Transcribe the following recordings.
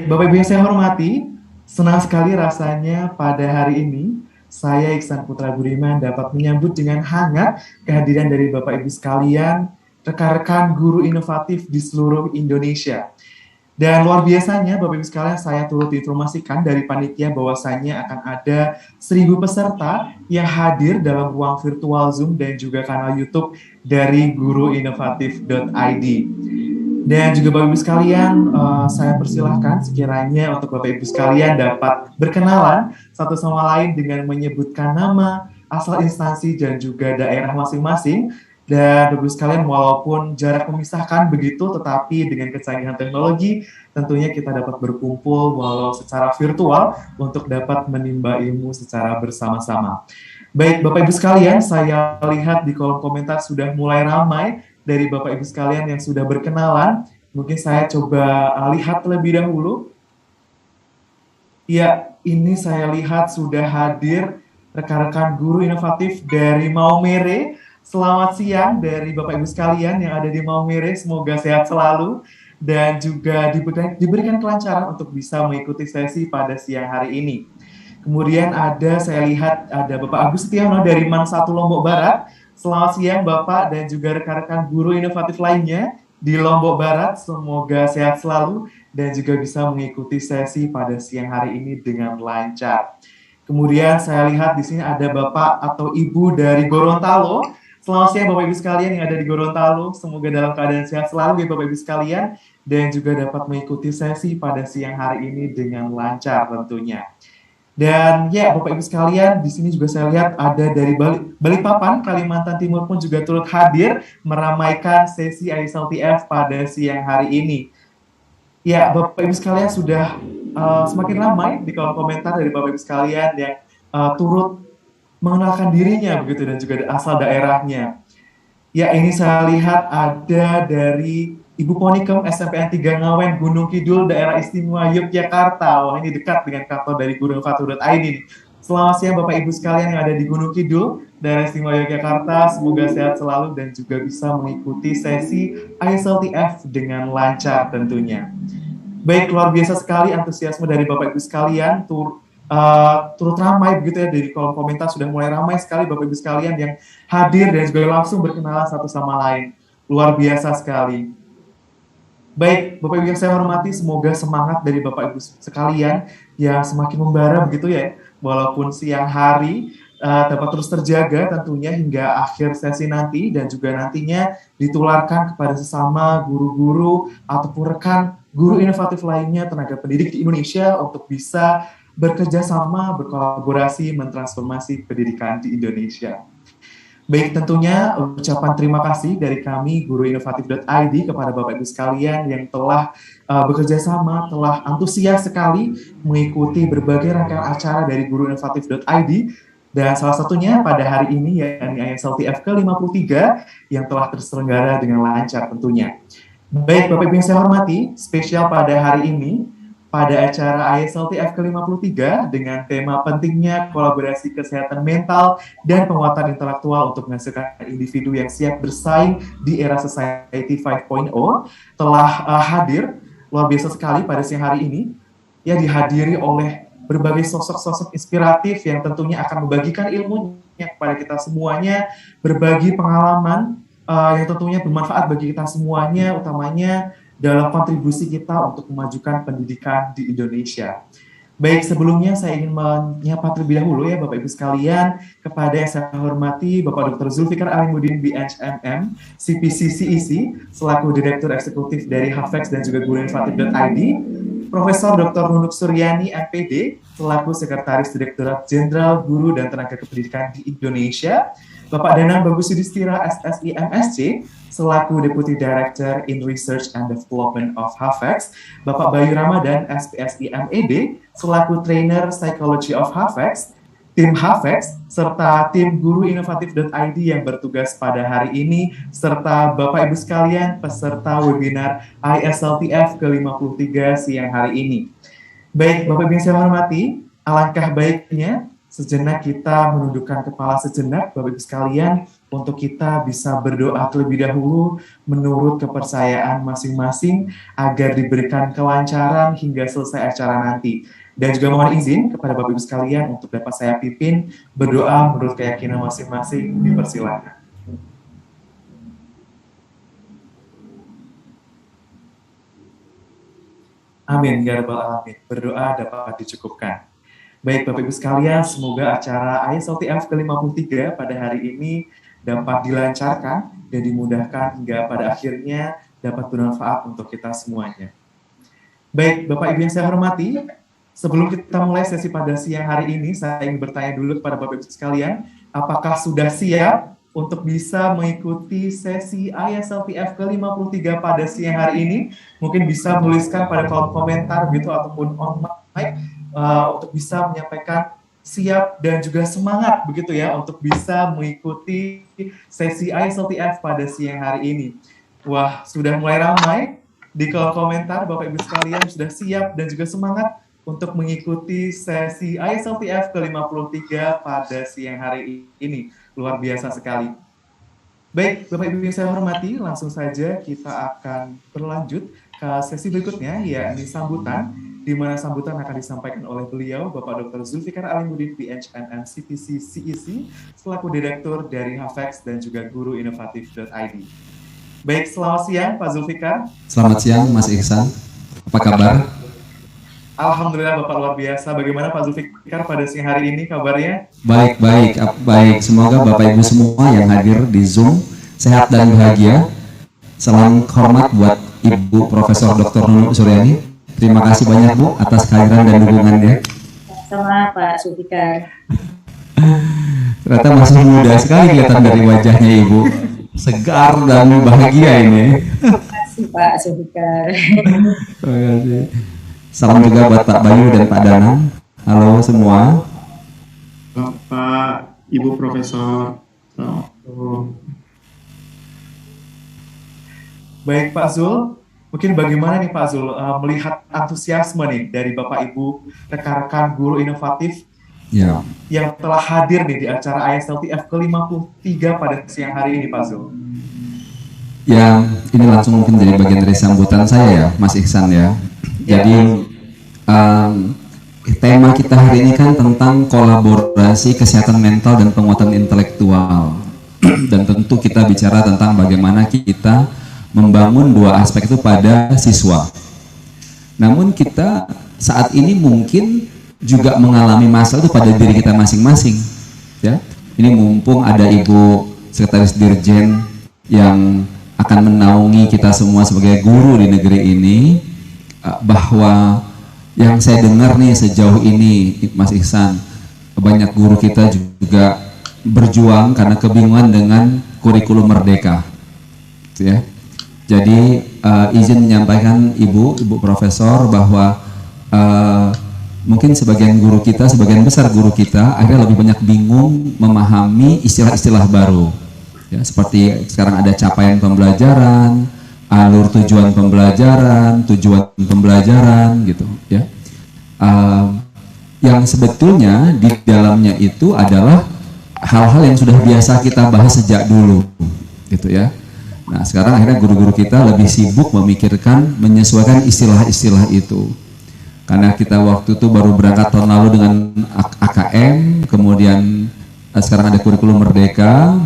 Bapak Ibu yang saya hormati, senang sekali rasanya pada hari ini saya Iksan Putra Budiman dapat menyambut dengan hangat kehadiran dari Bapak Ibu sekalian, rekan-rekan guru inovatif di seluruh Indonesia. Dan luar biasanya Bapak Ibu sekalian saya turut informasikan dari panitia bahwasanya akan ada 1.000 peserta yang hadir dalam ruang virtual Zoom dan juga kanal YouTube dari guruinovatif.id. Dan juga Bapak Ibu sekalian, saya persilahkan sekiranya untuk Bapak Ibu sekalian dapat berkenalan satu sama lain dengan menyebutkan nama, asal instansi, dan juga daerah masing-masing. Dan Bapak Ibu sekalian, walaupun jarak memisahkan begitu, tetapi dengan kecanggihan teknologi, tentunya kita dapat berkumpul walau secara virtual untuk dapat menimba ilmu secara bersama-sama. Baik, Bapak Ibu sekalian, saya lihat di kolom komentar sudah mulai ramai dari Bapak Ibu sekalian yang sudah berkenalan. Mungkin saya coba lihat terlebih dahulu. Ya, ini saya lihat sudah hadir rekan-rekan guru inovatif dari Maumere. Selamat siang dari Bapak Ibu sekalian yang ada di Maumere. Semoga sehat selalu dan juga diberikan kelancaran untuk bisa mengikuti sesi pada siang hari ini. Kemudian saya lihat ada Bapak Agus Setiono dari Man 1 Lombok Barat. Selamat siang Bapak dan juga rekan-rekan guru inovatif lainnya di Lombok Barat. Semoga sehat selalu dan juga bisa mengikuti sesi pada siang hari ini dengan lancar. Kemudian saya lihat di sini ada Bapak atau Ibu dari Gorontalo. Selamat siang Bapak Ibu sekalian yang ada di Gorontalo. Semoga dalam keadaan sehat selalu ya Bapak Ibu sekalian dan juga dapat mengikuti sesi pada siang hari ini dengan lancar tentunya. Dan ya Bapak Ibu sekalian, di sini juga saya lihat ada dari Balikpapan, Kalimantan Timur pun juga turut hadir meramaikan sesi ISLTF pada siang hari ini. Ya Bapak Ibu sekalian sudah semakin ramai di kolom komentar dari Bapak Ibu sekalian yang turut mengenalkan dirinya begitu dan juga asal daerahnya. Ya ini saya lihat ada dari Ibu Ponikem SMPN 3 Ngawen Gunung Kidul Daerah Istimewa Yogyakarta. Wah ini dekat dengan kantor dari guruinovatif.id. Selamat siang Bapak Ibu sekalian yang ada di Gunung Kidul Daerah Istimewa Yogyakarta. Semoga sehat selalu dan juga bisa mengikuti sesi ISLTF dengan lancar tentunya. Baik, luar biasa sekali antusiasme dari Bapak Ibu sekalian turut ramai begitu ya, dari kolom komentar sudah mulai ramai sekali Bapak Ibu sekalian yang hadir dan juga langsung berkenalan satu sama lain. Luar biasa sekali. Baik, Bapak Ibu yang saya hormati, semoga semangat dari Bapak Ibu sekalian yang semakin membara begitu ya, walaupun siang hari dapat terus terjaga tentunya hingga akhir sesi nanti dan juga nantinya ditularkan kepada sesama guru-guru ataupun rekan guru inovatif lainnya tenaga pendidik di Indonesia untuk bisa bekerja sama, berkolaborasi, mentransformasi pendidikan di Indonesia. Baik, tentunya ucapan terima kasih dari kami guruinovatif.id kepada Bapak Ibu sekalian yang telah bekerja sama, telah antusias sekali mengikuti berbagai rangkaian acara dari guruinovatif.id dan salah satunya pada hari ini yakni ISLTF ke-53 yang telah terselenggara dengan lancar tentunya. Baik, Bapak Ibu yang saya hormati, spesial pada hari ini pada acara ISLTF ke-53 dengan tema pentingnya kolaborasi kesehatan mental dan penguatan intelektual untuk menghasilkan individu yang siap bersaing di era Society 5.0 telah hadir luar biasa sekali pada siang hari ini ya dihadiri oleh berbagai sosok-sosok inspiratif yang tentunya akan membagikan ilmunya kepada kita semuanya, berbagi pengalaman yang tentunya bermanfaat bagi kita semuanya, utamanya dalam kontribusi kita untuk memajukan pendidikan di Indonesia. Baik, sebelumnya saya ingin menyapa terlebih dahulu ya Bapak Ibu sekalian kepada yang saya hormati Bapak Dr. Zulfikar Alimuddin BHMM, CPC-CEC, selaku Direktur Eksekutif dari HAVEX dan juga guruinovatif.id, Profesor Dr. Nunuk Suryani, MPD, selaku Sekretaris Direktorat Jenderal Guru dan Tenaga Kependidikan di Indonesia, Bapak Danang Bagus Yudhistira, SSI MSc, selaku Deputy Director in Research and Development of HAVEX, Bapak Bayu Ramadan, SPSI MED, selaku Trainer Psychology of HAVEX, tim HAVEX, serta tim Guru Inovatif.id yang bertugas pada hari ini, serta Bapak Ibu sekalian peserta webinar ISLTF ke-53 siang hari ini. Baik, Bapak Ibu yang saya hormati, alangkah baiknya sejenak kita menundukkan kepala sejenak, Bapak Ibu sekalian, untuk kita bisa berdoa terlebih dahulu menurut kepercayaan masing-masing agar diberikan kelancaran hingga selesai acara nanti. Dan juga mohon izin kepada Bapak Ibu sekalian untuk dapat saya pimpin berdoa menurut keyakinan masing-masing, dipersilakan. Amin, ya Rabbal Alamin. Berdoa dapat dicukupkan. Baik Bapak Ibu sekalian, semoga acara ISLTF ke-53 pada hari ini dapat dilancarkan dan dimudahkan hingga pada akhirnya dapat bermanfaat untuk kita semuanya. Baik Bapak Ibu yang saya hormati, sebelum kita mulai sesi pada siang hari ini, saya ingin bertanya dulu kepada Bapak Ibu sekalian, apakah sudah siap untuk bisa mengikuti sesi ISLTF ke-53 pada siang hari ini? Mungkin bisa menuliskan pada kolom komentar gitu ataupun on mic untuk bisa menyampaikan siap dan juga semangat begitu ya untuk bisa mengikuti sesi ISLTF pada siang hari ini. Wah, sudah mulai ramai di kolom komentar Bapak Ibu sekalian sudah siap dan juga semangat untuk mengikuti sesi ISLTF ke-53 pada siang hari ini. Luar biasa sekali. Baik, Bapak Ibu yang saya hormati, langsung saja kita akan berlanjut ke sesi berikutnya, yakni sambutan, di mana sambutan akan disampaikan oleh beliau, Bapak Dr. Zulfikar Alimuddin, PhD CPC CEC, selaku Direktur dari HAVEX dan juga Guru Inovatif.id. Baik, selamat siang Pak Zulfikar. Selamat siang Mas Ihsan, apa kabar? Alhamdulillah Bapak luar biasa. Bagaimana Pak Zulfikar pada siang hari ini kabarnya? Baik. Semoga Bapak Ibu semua yang hadir di Zoom sehat dan bahagia. Salam hormat buat Ibu Profesor Dr. Nunuk Suryani. Terima kasih banyak Bu atas kehadiran dan dukungannya. Sama Pak Zulfikar. Ternyata masih muda sekali kelihatan dari wajahnya Ibu. Segar dan bahagia ini. Terima kasih Pak Zulfikar. Terima kasih. Salam juga buat Pak Bayu dan Pak Danang. Halo semua. Bapak, Ibu Profesor. Baik Pak Zul, mungkin bagaimana nih Pak Zul melihat antusiasme nih dari Bapak Ibu rekan-rekan guru inovatif yang telah hadir nih di acara ISLTF ke-53 pada siang hari ini Pak Zul. Ya, ini langsung mungkin jadi bagian dari sambutan saya ya, Mas Ihsan ya. Jadi tema kita hari ini kan tentang kolaborasi kesehatan mental dan penguatan intelektual. Dan tentu kita bicara tentang bagaimana kita membangun dua aspek itu pada siswa. Namun kita saat ini mungkin juga mengalami masalah itu pada diri kita masing-masing. Ya, ini mumpung ada Ibu Sekretaris Dirjen yang akan menaungi kita semua sebagai guru di negeri ini, bahwa yang saya dengar nih sejauh ini Mas Ihsan, banyak guru kita juga berjuang karena kebingungan dengan kurikulum merdeka, ya. Jadi izin menyampaikan Ibu Profesor bahwa mungkin sebagian besar guru kita akhirnya lebih banyak bingung memahami istilah-istilah baru, ya, seperti sekarang ada capaian pembelajaran, alur tujuan pembelajaran gitu ya, yang sebetulnya di dalamnya itu adalah hal-hal yang sudah biasa kita bahas sejak dulu gitu ya. Nah sekarang akhirnya guru-guru kita lebih sibuk memikirkan menyesuaikan istilah-istilah itu, karena kita waktu itu baru berangkat tahun lalu dengan AKM, kemudian sekarang ada kurikulum merdeka.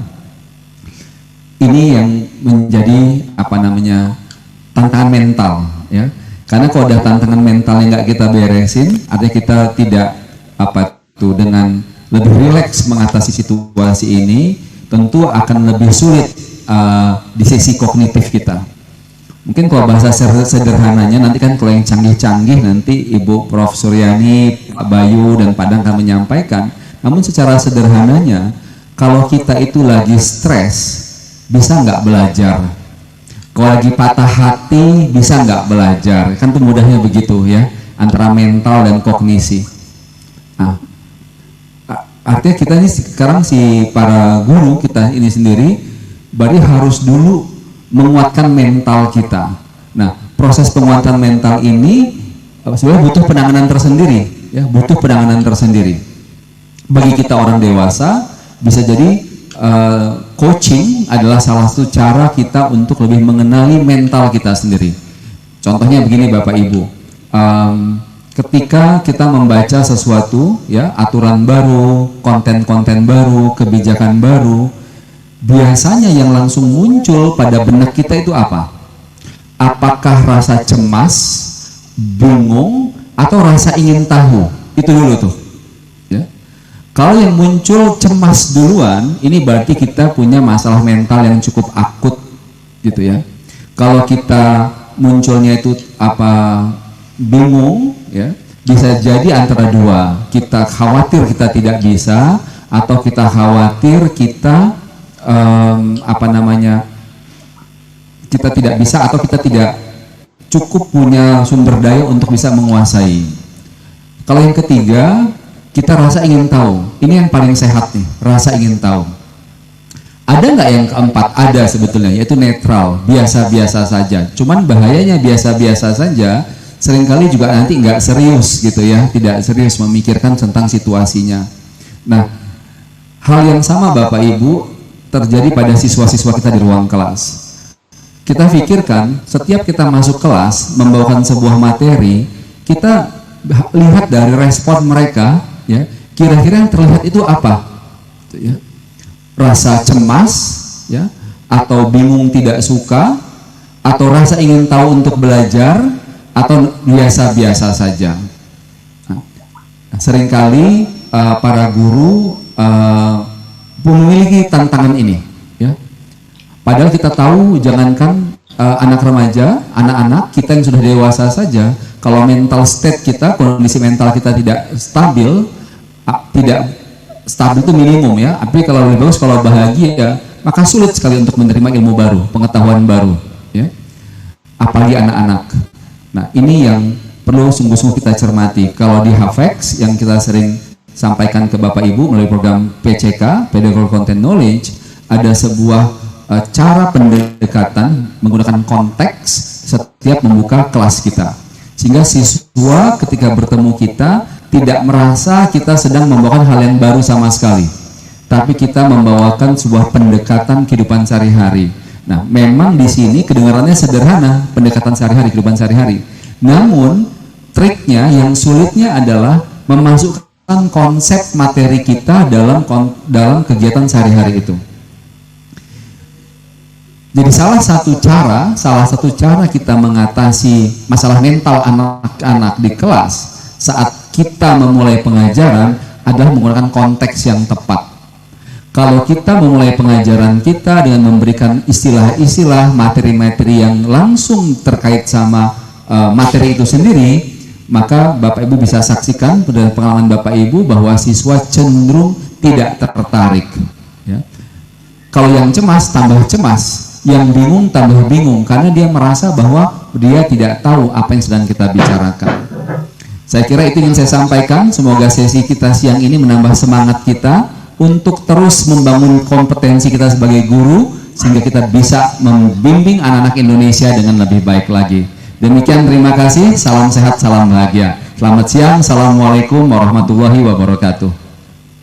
Ini yang menjadi tantangan mental ya, karena kalau ada tantangan mental yang nggak kita beresin, artinya kita tidak dengan lebih rileks mengatasi situasi ini, tentu akan lebih sulit di sisi kognitif kita. Mungkin kalau bahasa sederhananya nanti kan kalau yang canggih-canggih nanti Ibu Prof Suryani, Pak Bayu dan Padang akan menyampaikan. Namun secara sederhananya, kalau kita itu lagi stres, bisa nggak belajar? Kalau lagi patah hati, bisa nggak belajar? Kan itu mudahnya begitu ya, antara mental dan kognisi. Nah, artinya kita ini sekarang para guru kita ini sendiri, berarti harus dulu menguatkan mental kita. Nah, proses penguatan mental ini sebenarnya butuh penanganan tersendiri, ya, butuh penanganan tersendiri. Bagi kita orang dewasa, bisa jadi coaching adalah salah satu cara kita untuk lebih mengenali mental kita sendiri. Contohnya begini Bapak Ibu, ketika kita membaca sesuatu, ya, aturan baru, konten-konten baru, kebijakan baru, biasanya yang langsung muncul pada benak kita itu apa? Apakah rasa cemas, bingung, atau rasa ingin tahu? Itu dulu tuh. Ya. Kalau yang muncul cemas duluan, ini berarti kita punya masalah mental yang cukup akut, gitu ya. Kalau kita munculnya itu bingung, ya, bisa jadi antara dua. Kita khawatir kita tidak bisa, atau kita khawatir kita kita tidak bisa, atau kita tidak cukup punya sumber daya untuk bisa menguasai. Kalau yang ketiga, kita rasa ingin tahu. Ini yang paling sehat nih, rasa ingin tahu. Ada nggak yang keempat? Ada sebetulnya, yaitu netral, biasa-biasa saja. Cuman bahayanya biasa-biasa saja, seringkali juga nanti nggak serius gitu ya, tidak serius memikirkan tentang situasinya. Nah, hal yang sama Bapak Ibu terjadi pada siswa-siswa kita di ruang kelas. Kita pikirkan setiap kita masuk kelas membawakan sebuah materi, kita lihat dari respon mereka, ya, kira-kira yang terlihat itu apa? Ya. Rasa cemas, ya, atau bingung tidak suka, atau rasa ingin tahu untuk belajar, atau biasa-biasa saja. Nah, seringkali para guru memiliki tantangan ini, ya. Padahal kita tahu, jangankan anak remaja, anak-anak kita yang sudah dewasa saja, kalau mental state kita, kondisi mental kita tidak stabil itu minimum ya. Tapi kalau lebih bagus, kalau bahagia, maka sulit sekali untuk menerima ilmu baru, pengetahuan baru, ya. Apalagi anak-anak. Nah, ini yang perlu sungguh-sungguh kita cermati. Kalau di Hafex yang kita sering sampaikan ke Bapak Ibu melalui program PCK, Pedagogical Content Knowledge, ada sebuah cara pendekatan menggunakan konteks setiap membuka kelas kita, sehingga siswa ketika bertemu kita tidak merasa kita sedang membawakan hal yang baru sama sekali, tapi kita membawakan sebuah pendekatan kehidupan sehari-hari. Nah, memang di sini kedengarannya sederhana, pendekatan sehari-hari, kehidupan sehari-hari. Namun triknya, yang sulitnya adalah memasukkan konsep materi kita dalam kegiatan sehari-hari itu. Jadi salah satu cara kita mengatasi masalah mental anak-anak di kelas saat kita memulai pengajaran adalah menggunakan konteks yang tepat. Kalau kita memulai pengajaran kita dengan memberikan istilah-istilah, materi-materi yang langsung terkait sama materi itu sendiri, maka Bapak Ibu bisa saksikan dari pengalaman Bapak Ibu bahwa siswa cenderung tidak tertarik. Ya. Kalau yang cemas tambah cemas, yang bingung tambah bingung, karena dia merasa bahwa dia tidak tahu apa yang sedang kita bicarakan. Saya kira itu yang saya sampaikan. Semoga sesi kita siang ini menambah semangat kita untuk terus membangun kompetensi kita sebagai guru, sehingga kita bisa membimbing anak-anak Indonesia dengan lebih baik lagi. Demikian, terima kasih, salam sehat, salam bahagia. Selamat siang, assalamualaikum warahmatullahi wabarakatuh.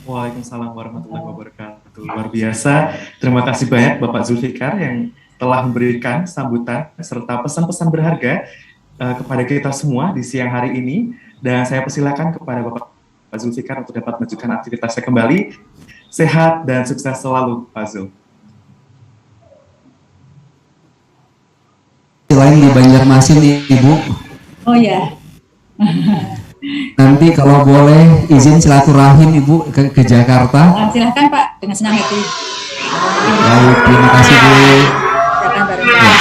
Waalaikumsalam warahmatullahi wabarakatuh. Luar biasa. Terima kasih banyak Bapak Zulfikar yang telah memberikan sambutan serta pesan-pesan berharga kepada kita semua di siang hari ini. Dan saya persilakan kepada Bapak Zulfikar untuk dapat melanjutkan aktivitasnya kembali. Sehat dan sukses selalu, Pak Zul. Selain di Banjarmasin, Ibu. Oh ya. Nanti kalau boleh izin silaturahim Ibu ke Jakarta. Silahkan Pak, dengan senang hati. Baik, terima kasih Bu. Silakan baru. Ya.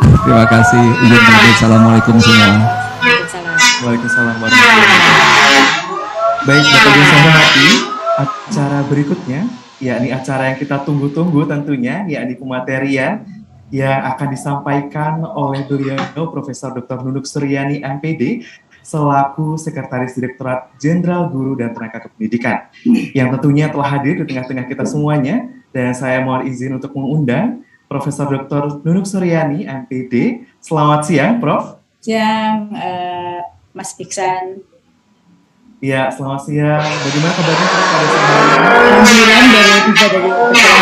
Terima kasih. Izin pamit. Assalamualaikum semua. Waalaikumsalam warahmatullahi wabarakatuh. Baik, Bapak Ibu yang hati, acara berikutnya, yakni acara yang kita tunggu-tunggu tentunya, yakni pematerian yang akan disampaikan oleh beliau Profesor Dr. Nunuk Suryani MPD selaku Sekretaris Direktorat Jenderal Guru dan Tenaga Kependidikan yang tentunya telah hadir di tengah-tengah kita semuanya. Dan saya mohon izin untuk mengundang Profesor Dr. Nunuk Suryani MPD. Selamat siang, Prof. Siang, Mas Fiksan. Ya, selamat siang. Bagaimana kabarnya pada siang hari ini? Alhamdulillah baru tiba dari perjalanan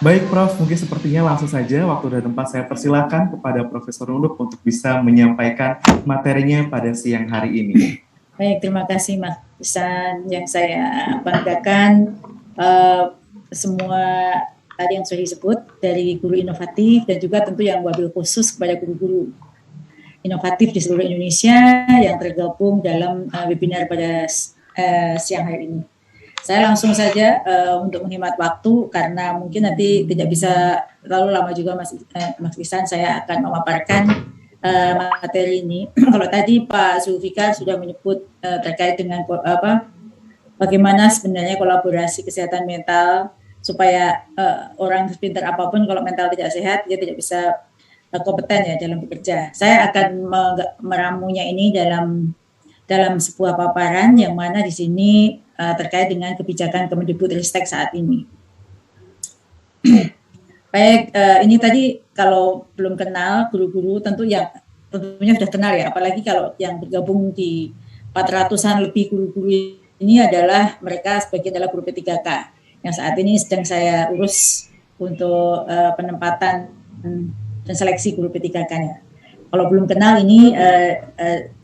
Baik Prof, mungkin sepertinya langsung saja waktu dan tempat saya persilakan kepada Profesor Nunuk untuk bisa menyampaikan materinya pada siang hari ini. Baik, terima kasih Mas Ihsan. Yang saya banggakan semua tadi yang sudah disebut dari guru inovatif dan juga tentu yang wabil khusus kepada guru-guru inovatif di seluruh Indonesia yang tergabung dalam webinar pada siang hari ini. Saya langsung saja untuk menghemat waktu karena mungkin nanti tidak bisa terlalu lama juga Mas Ihsan, saya akan memaparkan materi ini. Kalau tadi Pak Zulfikar sudah menyebut terkait dengan bagaimana sebenarnya kolaborasi kesehatan mental supaya orang sepintar apapun kalau mental tidak sehat dia tidak bisa kompeten ya dalam bekerja. Saya akan meramunya ini dalam sebuah paparan yang mana di sini terkait dengan kebijakan Kemendikbudristek saat ini. Baik, ini tadi kalau belum kenal guru-guru tentunya sudah kenal ya, apalagi kalau yang bergabung di 400-an lebih guru-guru ini adalah mereka sebagian adalah guru P3K yang saat ini sedang saya urus untuk penempatan dan seleksi guru P3K-nya. Kalau belum kenal ini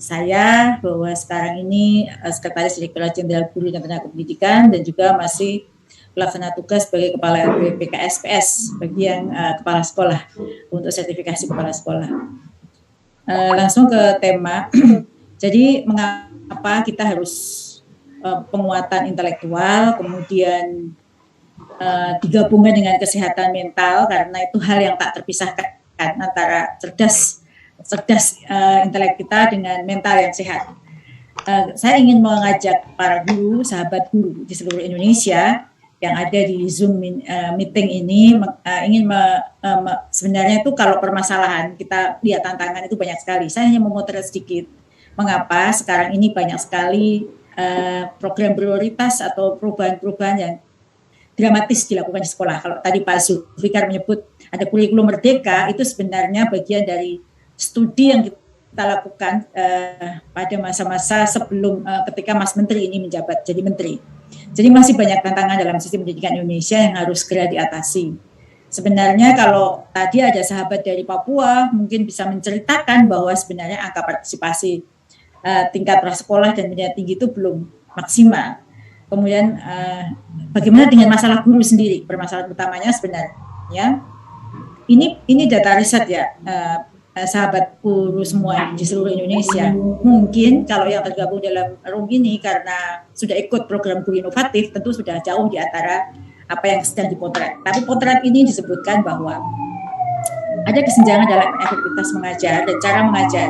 saya bahwa sekarang ini Sekretaris Direktorat Jenderal Guru dan Tenaga Pendidikan dan juga masih pelaksana tugas sebagai Kepala BPKSPS bagi yang kepala sekolah untuk sertifikasi kepala sekolah. Langsung ke tema. Jadi mengapa kita harus penguatan intelektual kemudian digabungkan dengan kesehatan mental karena itu hal yang tak terpisahkan antara cerdas intelek kita dengan mental yang sehat. Saya ingin mengajak para guru, sahabat guru di seluruh Indonesia yang ada di Zoom meeting ini ingin sebenarnya itu kalau permasalahan kita lihat tantangan itu banyak sekali. Saya hanya memotret sedikit mengapa sekarang ini banyak sekali program prioritas atau perubahan-perubahan yang dramatis dilakukan di sekolah. Kalau tadi Pak Zulfikar menyebut ada kurikulum merdeka, itu sebenarnya bagian dari studi yang kita lakukan pada masa-masa sebelum ketika Mas Menteri ini menjabat jadi Menteri. Jadi masih banyak tantangan dalam sistem pendidikan Indonesia yang harus segera diatasi. Sebenarnya kalau tadi ada sahabat dari Papua mungkin bisa menceritakan bahwa sebenarnya angka partisipasi tingkat prasekolah dan pendidikan tinggi itu belum maksimal. Kemudian bagaimana dengan masalah guru sendiri? Permasalahan utamanya sebenarnya ini data riset ya. Sahabat guru semua di seluruh Indonesia. Mungkin kalau yang tergabung dalam room ini karena sudah ikut program guru inovatif tentu sudah jauh di antara apa yang sedang dipotret. Tapi potret ini disebutkan bahwa ada kesenjangan dalam efektivitas mengajar dan cara mengajar.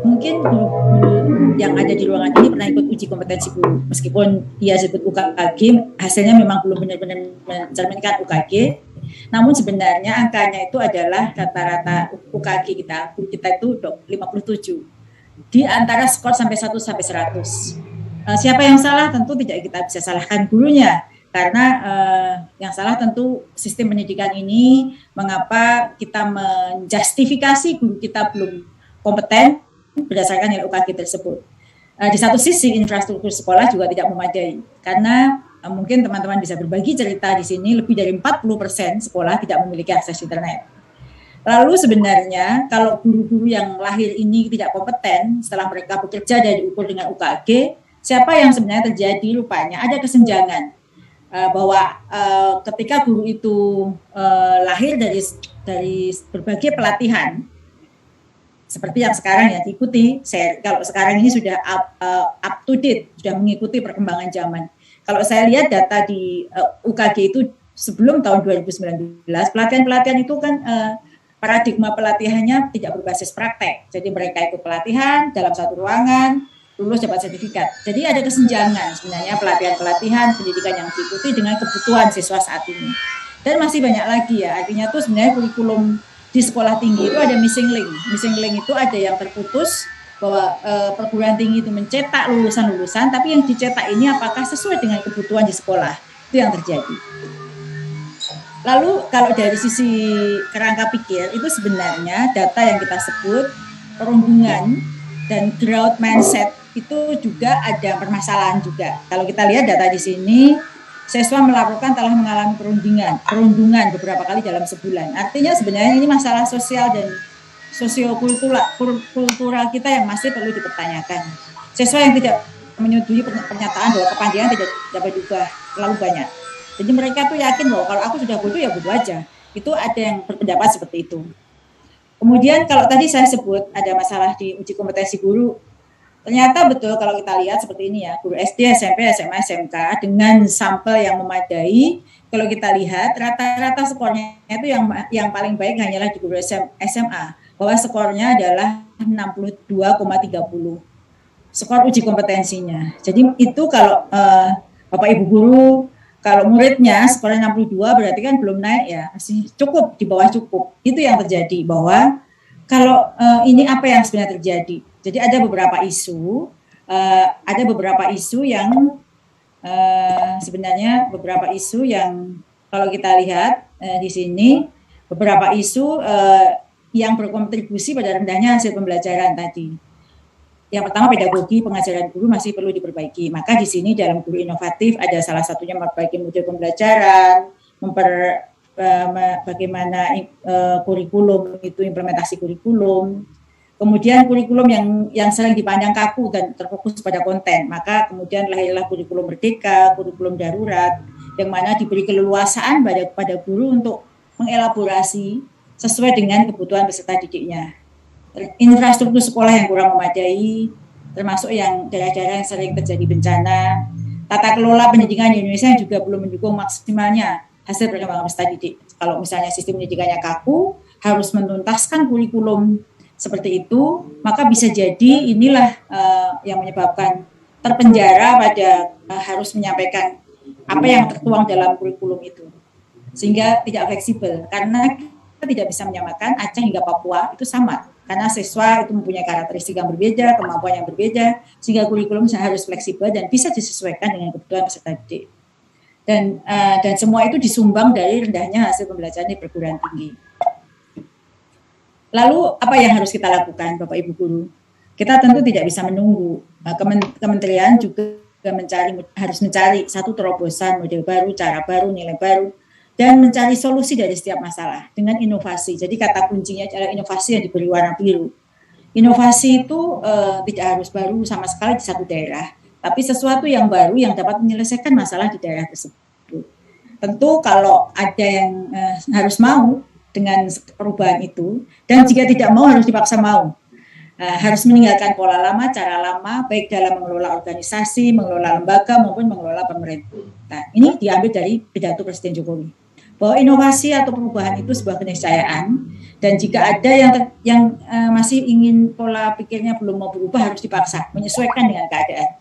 Mungkin guru yang ada di ruangan ini pernah ikut uji kompetensi guru. Meskipun dia sebut UKG, hasilnya memang belum benar-benar mencerminkan UKG. Namun sebenarnya angkanya itu adalah rata-rata UKG kita itu 57 di antara skor sampai 1 sampai 100. Siapa yang salah? Tentu tidak kita bisa salahkan gurunya karena yang salah tentu sistem pendidikan ini mengapa kita menjustifikasi guru kita belum kompeten berdasarkan nilai UKG tersebut. Di satu sisi infrastruktur sekolah juga tidak memadai karena mungkin teman-teman bisa berbagi cerita di sini lebih dari 40% sekolah tidak memiliki akses internet. Lalu sebenarnya kalau guru-guru yang lahir ini tidak kompeten setelah mereka bekerja dan diukur dengan UKG, siapa yang sebenarnya terjadi rupanya ada kesenjangan bahwa ketika guru itu lahir dari berbagai pelatihan seperti yang sekarang ya diikuti, kalau sekarang ini sudah up to date, sudah mengikuti perkembangan zaman. Kalau saya lihat data di UKG itu sebelum tahun 2019, pelatihan-pelatihan itu kan paradigma pelatihannya tidak berbasis praktek. Jadi mereka ikut pelatihan dalam satu ruangan, lulus dapat sertifikat. Jadi ada kesenjangan sebenarnya pelatihan-pelatihan pendidikan yang diikuti dengan kebutuhan siswa saat ini. Dan masih banyak lagi ya, artinya tuh sebenarnya kurikulum di sekolah tinggi itu ada missing link. Missing link itu ada yang terputus, bahwa perguruan tinggi itu mencetak lulusan-lulusan, tapi yang dicetak ini apakah sesuai dengan kebutuhan di sekolah, itu yang terjadi. Lalu kalau dari sisi kerangka pikir, itu sebenarnya data yang kita sebut perundungan dan growth mindset itu juga ada permasalahan juga. Kalau kita lihat data di sini, siswa melaporkan telah mengalami perundungan beberapa kali dalam sebulan. Artinya sebenarnya ini masalah sosial dan sosiokultural kita yang masih perlu dipertanyakan. Siswa yang tidak menyetujui pernyataan bahwa kepandian tidak dapat diubah terlalu banyak. Jadi mereka tuh yakin bahwa kalau aku sudah bodoh ya bodoh aja. Itu ada yang berpendapat seperti itu. Kemudian kalau tadi saya sebut ada masalah di uji kompetensi guru, ternyata betul kalau kita lihat seperti ini ya, guru SD, SMP, SMA, SMK dengan sampel yang memadai, kalau kita lihat rata-rata skornya itu yang paling baik hanyalah di guru SMA, bahwa skornya adalah 62,30 skor uji kompetensinya. Jadi itu kalau Bapak Ibu guru, kalau muridnya skornya 62 berarti kan belum naik ya, masih cukup, di bawah cukup. Itu yang terjadi, bahwa kalau ini apa yang sebenarnya terjadi. Jadi ada beberapa isu yang sebenarnya beberapa isu yang kalau kita lihat di sini, beberapa isu yang berkontribusi pada rendahnya hasil pembelajaran tadi. Yang pertama, pedagogi pengajaran guru masih perlu diperbaiki. Maka di sini dalam guru inovatif ada salah satunya memperbaiki model pembelajaran, bagaimana kurikulum itu, implementasi kurikulum. Kemudian kurikulum yang sering dipandang kaku dan terfokus pada konten, maka kemudian lahirlah kurikulum merdeka, kurikulum darurat, yang mana diberi keleluasaan pada guru untuk mengelaborasi sesuai dengan kebutuhan peserta didiknya. Infrastruktur sekolah yang kurang memadai, termasuk yang daerah-daerah yang sering terjadi bencana. Tata kelola pendidikan di Indonesia juga belum mendukung maksimalnya hasil perkembangan peserta didik. Kalau misalnya sistem pendidikannya kaku, harus menuntaskan kurikulum seperti itu, maka bisa jadi inilah yang menyebabkan terpenjara pada harus menyampaikan apa yang tertuang dalam kurikulum itu, sehingga tidak fleksibel, karena kita tidak bisa menyamakan Aceh hingga Papua itu sama, karena siswa itu mempunyai karakteristik yang berbeda, kemampuan yang berbeda, sehingga kurikulum harus fleksibel dan bisa disesuaikan dengan kebutuhan peserta didik. Dan semua itu disumbang dari rendahnya hasil pembelajaran di perguruan tinggi. Lalu apa yang harus kita lakukan, Bapak Ibu guru? Kita tentu tidak bisa menunggu. Kementerian juga harus mencari satu terobosan, model baru, cara baru, nilai baru, dan mencari solusi dari setiap masalah dengan inovasi. Jadi kata kuncinya adalah inovasi yang diberi warna biru. Inovasi itu tidak harus baru sama sekali di satu daerah, tapi sesuatu yang baru yang dapat menyelesaikan masalah di daerah tersebut. Tentu kalau ada yang harus mau dengan perubahan itu, dan jika tidak mau harus dipaksa mau. Harus meninggalkan pola lama, cara lama, baik dalam mengelola organisasi, mengelola lembaga, maupun mengelola pemerintah. Ini diambil dari pidato Presiden Jokowi, bahwa inovasi atau perubahan itu sebuah keniscayaan, dan jika ada yang masih ingin pola pikirnya belum mau berubah, harus dipaksa, menyesuaikan dengan keadaan.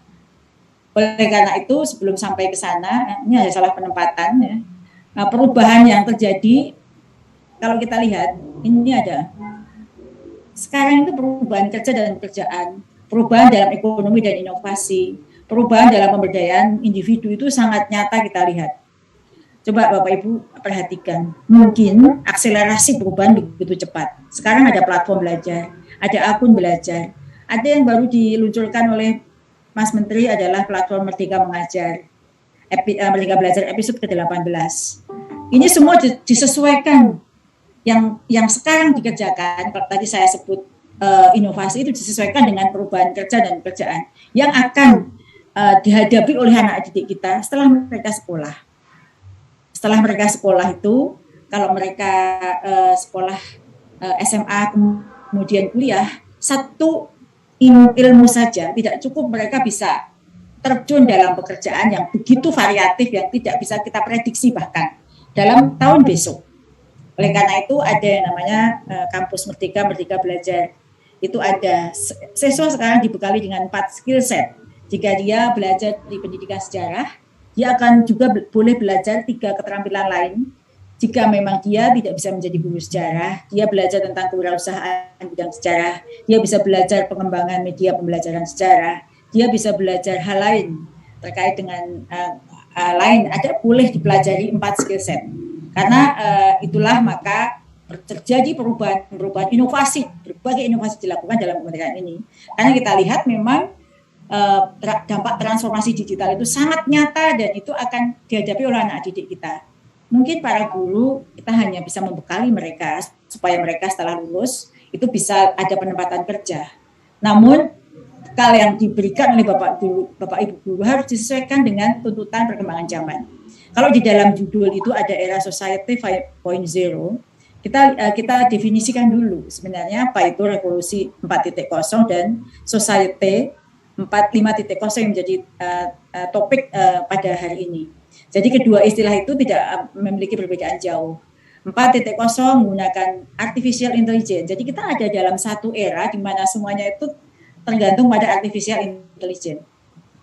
Oleh karena itu, sebelum sampai ke sana, ini ada salah penempatan, ya. Perubahan yang terjadi, kalau kita lihat, ini ada. Sekarang itu perubahan kerja dan pekerjaan, perubahan dalam ekonomi dan inovasi, perubahan dalam pemberdayaan individu itu sangat nyata kita lihat. Coba Bapak Ibu perhatikan, mungkin akselerasi perubahan begitu cepat. Sekarang ada platform belajar, ada akun belajar, ada yang baru diluncurkan oleh Mas Menteri adalah platform Merdeka Mengajar, Merdeka Belajar episode ke-18. Ini semua disesuaikan. Yang sekarang dikerjakan, kalau tadi saya sebut inovasi itu disesuaikan dengan perubahan kerja dan pekerjaan yang akan dihadapi oleh anak didik kita setelah mereka sekolah. Setelah mereka sekolah itu, kalau mereka sekolah SMA kemudian kuliah, satu ilmu saja tidak cukup, mereka bisa terjun dalam pekerjaan yang begitu variatif yang tidak bisa kita prediksi bahkan dalam tahun besok. Oleh karena itu ada yang namanya kampus Merdeka Belajar. Itu ada siswa sekarang dibekali dengan 4 skill set. Jika dia belajar di pendidikan sejarah, dia akan juga boleh belajar 3 keterampilan lain. Jika memang dia tidak bisa menjadi guru sejarah, dia belajar tentang kewirausahaan bidang sejarah, dia bisa belajar pengembangan media pembelajaran sejarah, dia bisa belajar hal lain terkait dengan lain, ada boleh dipelajari 4 skill set. Karena itulah maka terjadi perubahan inovasi, berbagai inovasi dilakukan dalam kementerian ini. Karena kita lihat memang dampak transformasi digital itu sangat nyata dan itu akan dihadapi oleh anak didik kita. Mungkin para guru kita hanya bisa membekali mereka supaya mereka setelah lulus itu bisa ada penempatan kerja. Namun bekal yang diberikan oleh Bapak Ibu guru harus disesuaikan dengan tuntutan perkembangan zaman. Kalau di dalam judul itu ada era society 5.0, kita definisikan dulu sebenarnya apa itu revolusi 4.0 dan society 5.0 yang menjadi topik pada hari ini. Jadi kedua istilah itu tidak memiliki perbedaan jauh. 4.0 menggunakan artificial intelligence. Jadi kita ada dalam satu era di mana semuanya itu tergantung pada artificial intelligence.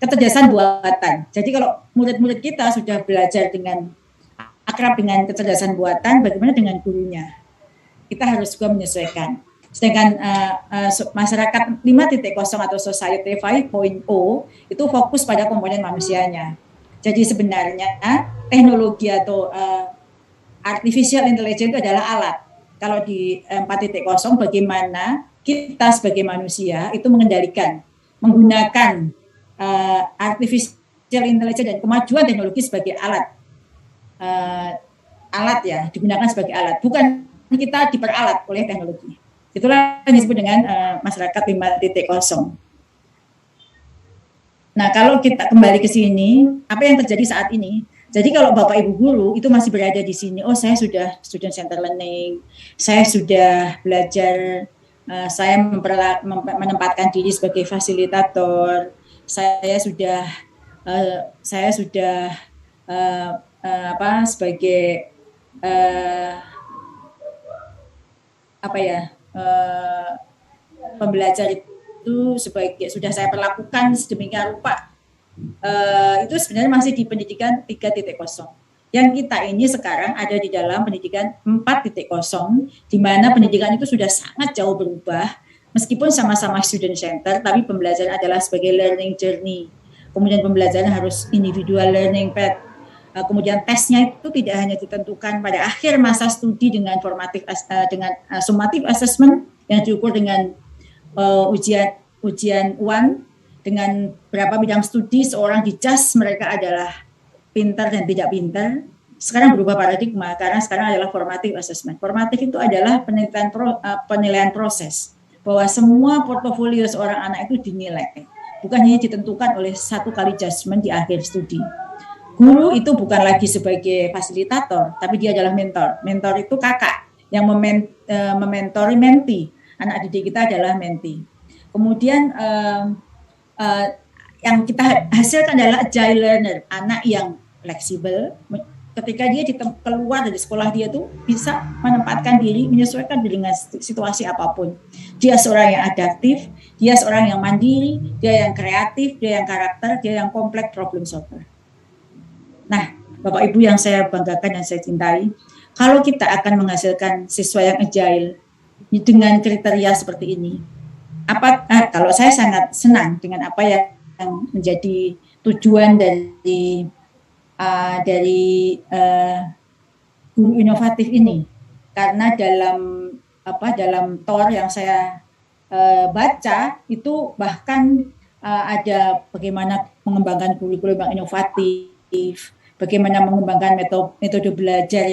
Kecerdasan buatan. Jadi kalau murid-murid kita sudah belajar dengan akrab dengan kecerdasan buatan, bagaimana dengan gurunya? Kita harus juga menyesuaikan. Sedangkan masyarakat 5.0 atau society 5.0 itu fokus pada komponen manusianya. Jadi sebenarnya teknologi atau artificial intelligence itu adalah alat. Kalau di 4.0 bagaimana kita sebagai manusia itu mengendalikan, menggunakan artificial intelligence dan kemajuan teknologi sebagai alat. Alat ya, digunakan sebagai alat. Bukan kita diperalat oleh teknologi. Itulah yang disebut dengan masyarakat 5.0. Nah, kalau kita kembali ke sini, apa yang terjadi saat ini? Jadi kalau Bapak Ibu guru itu masih berada di sini, oh saya sudah student center learning, saya sudah belajar, saya menempatkan diri sebagai fasilitator, saya sudah sebagai pembelajar itu sebagai sudah saya perlakukan sedemikian rupa. Itu sebenarnya masih di pendidikan 3.0. Yang kita ini sekarang ada di dalam pendidikan 4.0, di mana pendidikan itu sudah sangat jauh berubah, meskipun sama-sama student center, tapi pembelajaran adalah sebagai learning journey. Kemudian pembelajaran harus individual learning path. Kemudian tesnya itu tidak hanya ditentukan pada akhir masa studi dengan summative assessment yang diukur dengan ujian UAN dengan berapa bidang studi seorang dijudge mereka adalah pintar dan tidak pintar. Sekarang berubah paradigma karena sekarang adalah formative assessment. Formative itu adalah penilaian proses bahwa semua portofolio seorang anak itu dinilai, bukan hanya ditentukan oleh satu kali judgement di akhir studi. Guru itu bukan lagi sebagai fasilitator, tapi dia adalah mentor. Mentor itu kakak yang mementori mentee. Anak didik kita adalah mentee. Kemudian yang kita hasilkan adalah agile learner, anak yang fleksibel. Ketika dia keluar dari sekolah dia tuh bisa menempatkan diri, menyesuaikan diri dengan situasi apapun. Dia seorang yang adaptif, dia seorang yang mandiri, dia yang kreatif, dia yang karakter, dia yang complex problem solver. Nah, Bapak Ibu yang saya banggakan dan saya cintai, kalau kita akan menghasilkan siswa yang agile dengan kriteria seperti ini, kalau saya sangat senang dengan apa yang menjadi tujuan dari guru inovatif ini, karena dalam TOR yang saya baca itu bahkan ada bagaimana mengembangkan kurikulum yang inovatif, bagaimana mengembangkan metode belajar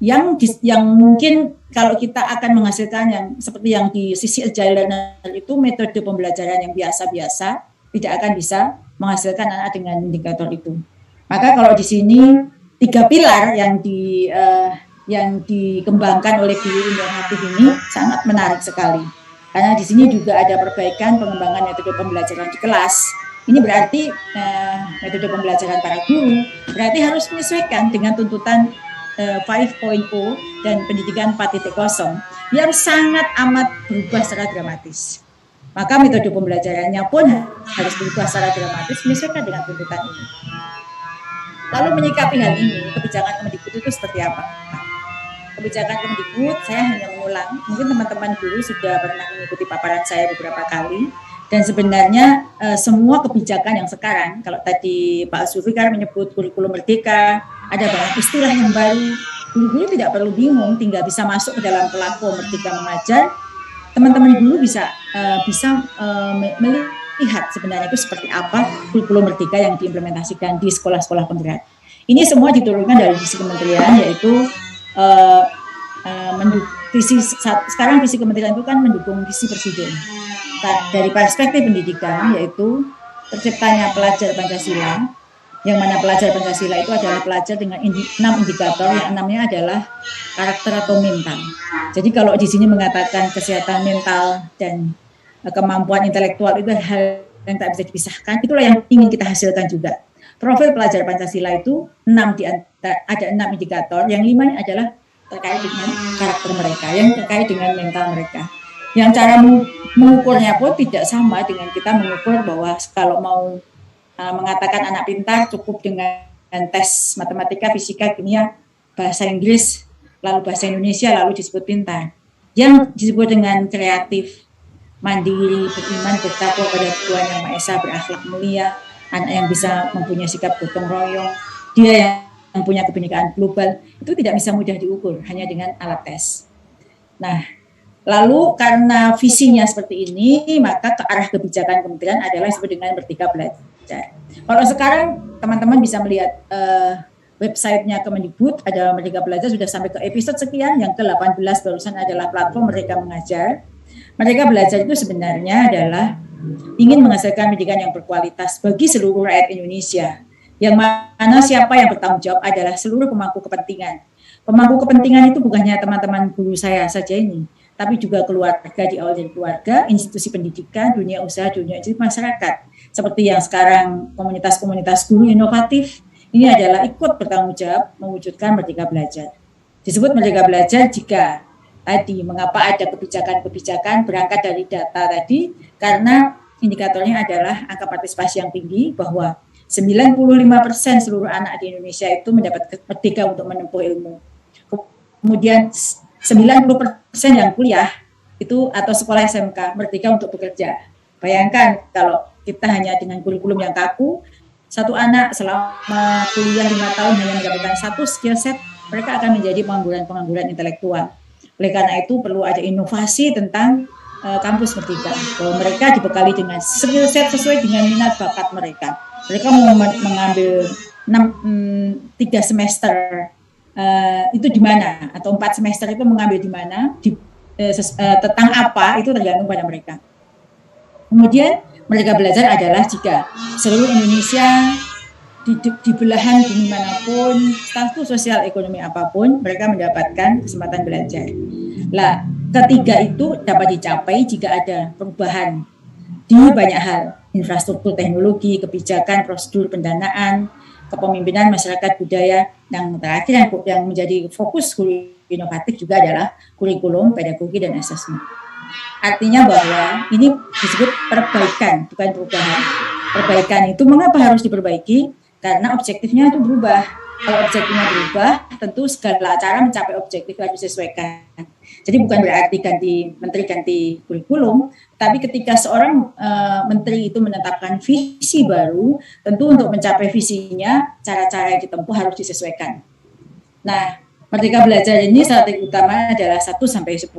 yang mungkin kalau kita akan menghasilkan yang seperti yang di sisi agile learner itu metode pembelajaran yang biasa-biasa tidak akan bisa menghasilkan anak dengan indikator itu. Maka kalau di sini 3 pilar yang dikembangkan oleh guru inovatif ini sangat menarik sekali. Karena di sini juga ada perbaikan pengembangan metode pembelajaran di kelas. Ini berarti metode pembelajaran para guru berarti harus menyesuaikan dengan tuntutan 5.0 dan pendidikan 4.0 yang sangat amat berubah secara dramatis. Maka metode pembelajarannya pun harus berubah secara dramatis menyesuaikan dengan tuntutan ini. Lalu menyikapi hal ini, kebijakan Kemendikbud itu seperti apa? Kebijakan Kemendikbud saya hanya mengulang, mungkin teman-teman guru sudah pernah mengikuti paparan saya beberapa kali. Dan sebenarnya semua kebijakan yang sekarang, kalau tadi Pak Zulfikar menyebut kurikulum merdeka, ada banyak istilah yang baru, guru-guru tidak perlu bingung, tinggal bisa masuk ke dalam platform Merdeka Mengajar. Teman-teman guru bisa melihat sebenarnya itu seperti apa kurikulum Merdeka yang diimplementasikan di sekolah-sekolah penggerak. Ini semua diturunkan dari visi kementerian, yaitu sekarang visi kementerian itu kan mendukung visi presiden. Dari perspektif pendidikan, yaitu terciptanya pelajar Pancasila, yang mana pelajar Pancasila itu adalah pelajar dengan 6 indikator, yang 6-nya adalah karakter atau mental. Jadi kalau di sini mengatakan kesehatan mental dan kemampuan intelektual itu hal yang tak bisa dipisahkan, itulah yang ingin kita hasilkan juga. Profil pelajar Pancasila itu ada 6 indikator, yang 5-nya adalah terkait dengan karakter mereka, yang terkait dengan mental mereka. Yang cara mengukurnya pun tidak sama dengan kita mengukur bahwa kalau mau mengatakan anak pintar cukup dengan tes matematika, fisika, kimia, bahasa Inggris, lalu bahasa Indonesia, lalu disebut pintar. Yang disebut dengan kreatif, mandiri, beriman, bertakwa pada Tuhan Yang Maha Esa, berakhlak mulia, anak yang bisa mempunyai sikap gotong royong, dia yang punya kebinekaan global, itu tidak bisa mudah diukur hanya dengan alat tes. Nah, lalu karena visinya seperti ini, maka ke arah kebijakan kementerian adalah disebut dengan Merdeka Belajar. Kalau sekarang teman-teman bisa melihat websitenya Kemendikbud, ada Merdeka Belajar, sudah sampai ke episode sekian, yang ke-18 barusan adalah platform Merdeka Mengajar. Merdeka Belajar itu sebenarnya adalah ingin menghasilkan pendidikan yang berkualitas bagi seluruh rakyat Indonesia, yang mana siapa yang bertanggung jawab adalah seluruh pemangku kepentingan. Pemangku kepentingan itu bukan hanya teman-teman guru saya saja ini, tapi juga keluarga, di awal dari keluarga, institusi pendidikan, dunia usaha, dunia masyarakat. Seperti yang sekarang komunitas-komunitas guru inovatif, ini adalah ikut bertanggung jawab mewujudkan Merdeka Belajar. Disebut Merdeka Belajar jika tadi, mengapa ada kebijakan-kebijakan berangkat dari data tadi, karena indikatornya adalah angka partisipasi yang tinggi, bahwa 95% seluruh anak di Indonesia itu mendapat merdeka untuk menempuh ilmu. Kemudian 90% yang kuliah itu atau sekolah SMK merdeka untuk bekerja. Bayangkan kalau kita hanya dengan kurikulum yang kaku, satu anak selama kuliah 5 tahun hanya mendapatkan satu skill set, mereka akan menjadi pengangguran intelektual. Oleh karena itu perlu ada inovasi tentang kampus merdeka, bahwa mereka dibekali dengan skill set sesuai dengan minat bakat mereka. Mereka mau mengambil 3 semester itu di mana, atau 4 semester itu mengambil di mana, tentang apa, itu tergantung pada mereka. Kemudian Merdeka Belajar adalah jika seluruh Indonesia di belahan bumi manapun, status sosial ekonomi apapun, mereka mendapatkan kesempatan belajar. Nah, ketiga itu dapat dicapai jika ada perubahan di banyak hal, infrastruktur teknologi, kebijakan, prosedur pendanaan, kepemimpinan, masyarakat, budaya. Yang terakhir yang menjadi fokus guru inovatif juga adalah kurikulum, pedagogi, dan asesmen. Artinya bahwa ini disebut perbaikan, bukan perubahan. Perbaikan itu mengapa harus diperbaiki? Karena objektifnya itu berubah. Kalau objektifnya berubah, tentu segala cara mencapai objektif harus disesuaikan. Jadi bukan berarti menteri ganti kurikulum, tapi ketika seorang menteri itu menetapkan visi baru, tentu untuk mencapai visinya, cara-cara yang ditempuh harus disesuaikan. Nah, Merdeka Belajar ini strategi utama adalah 1-10.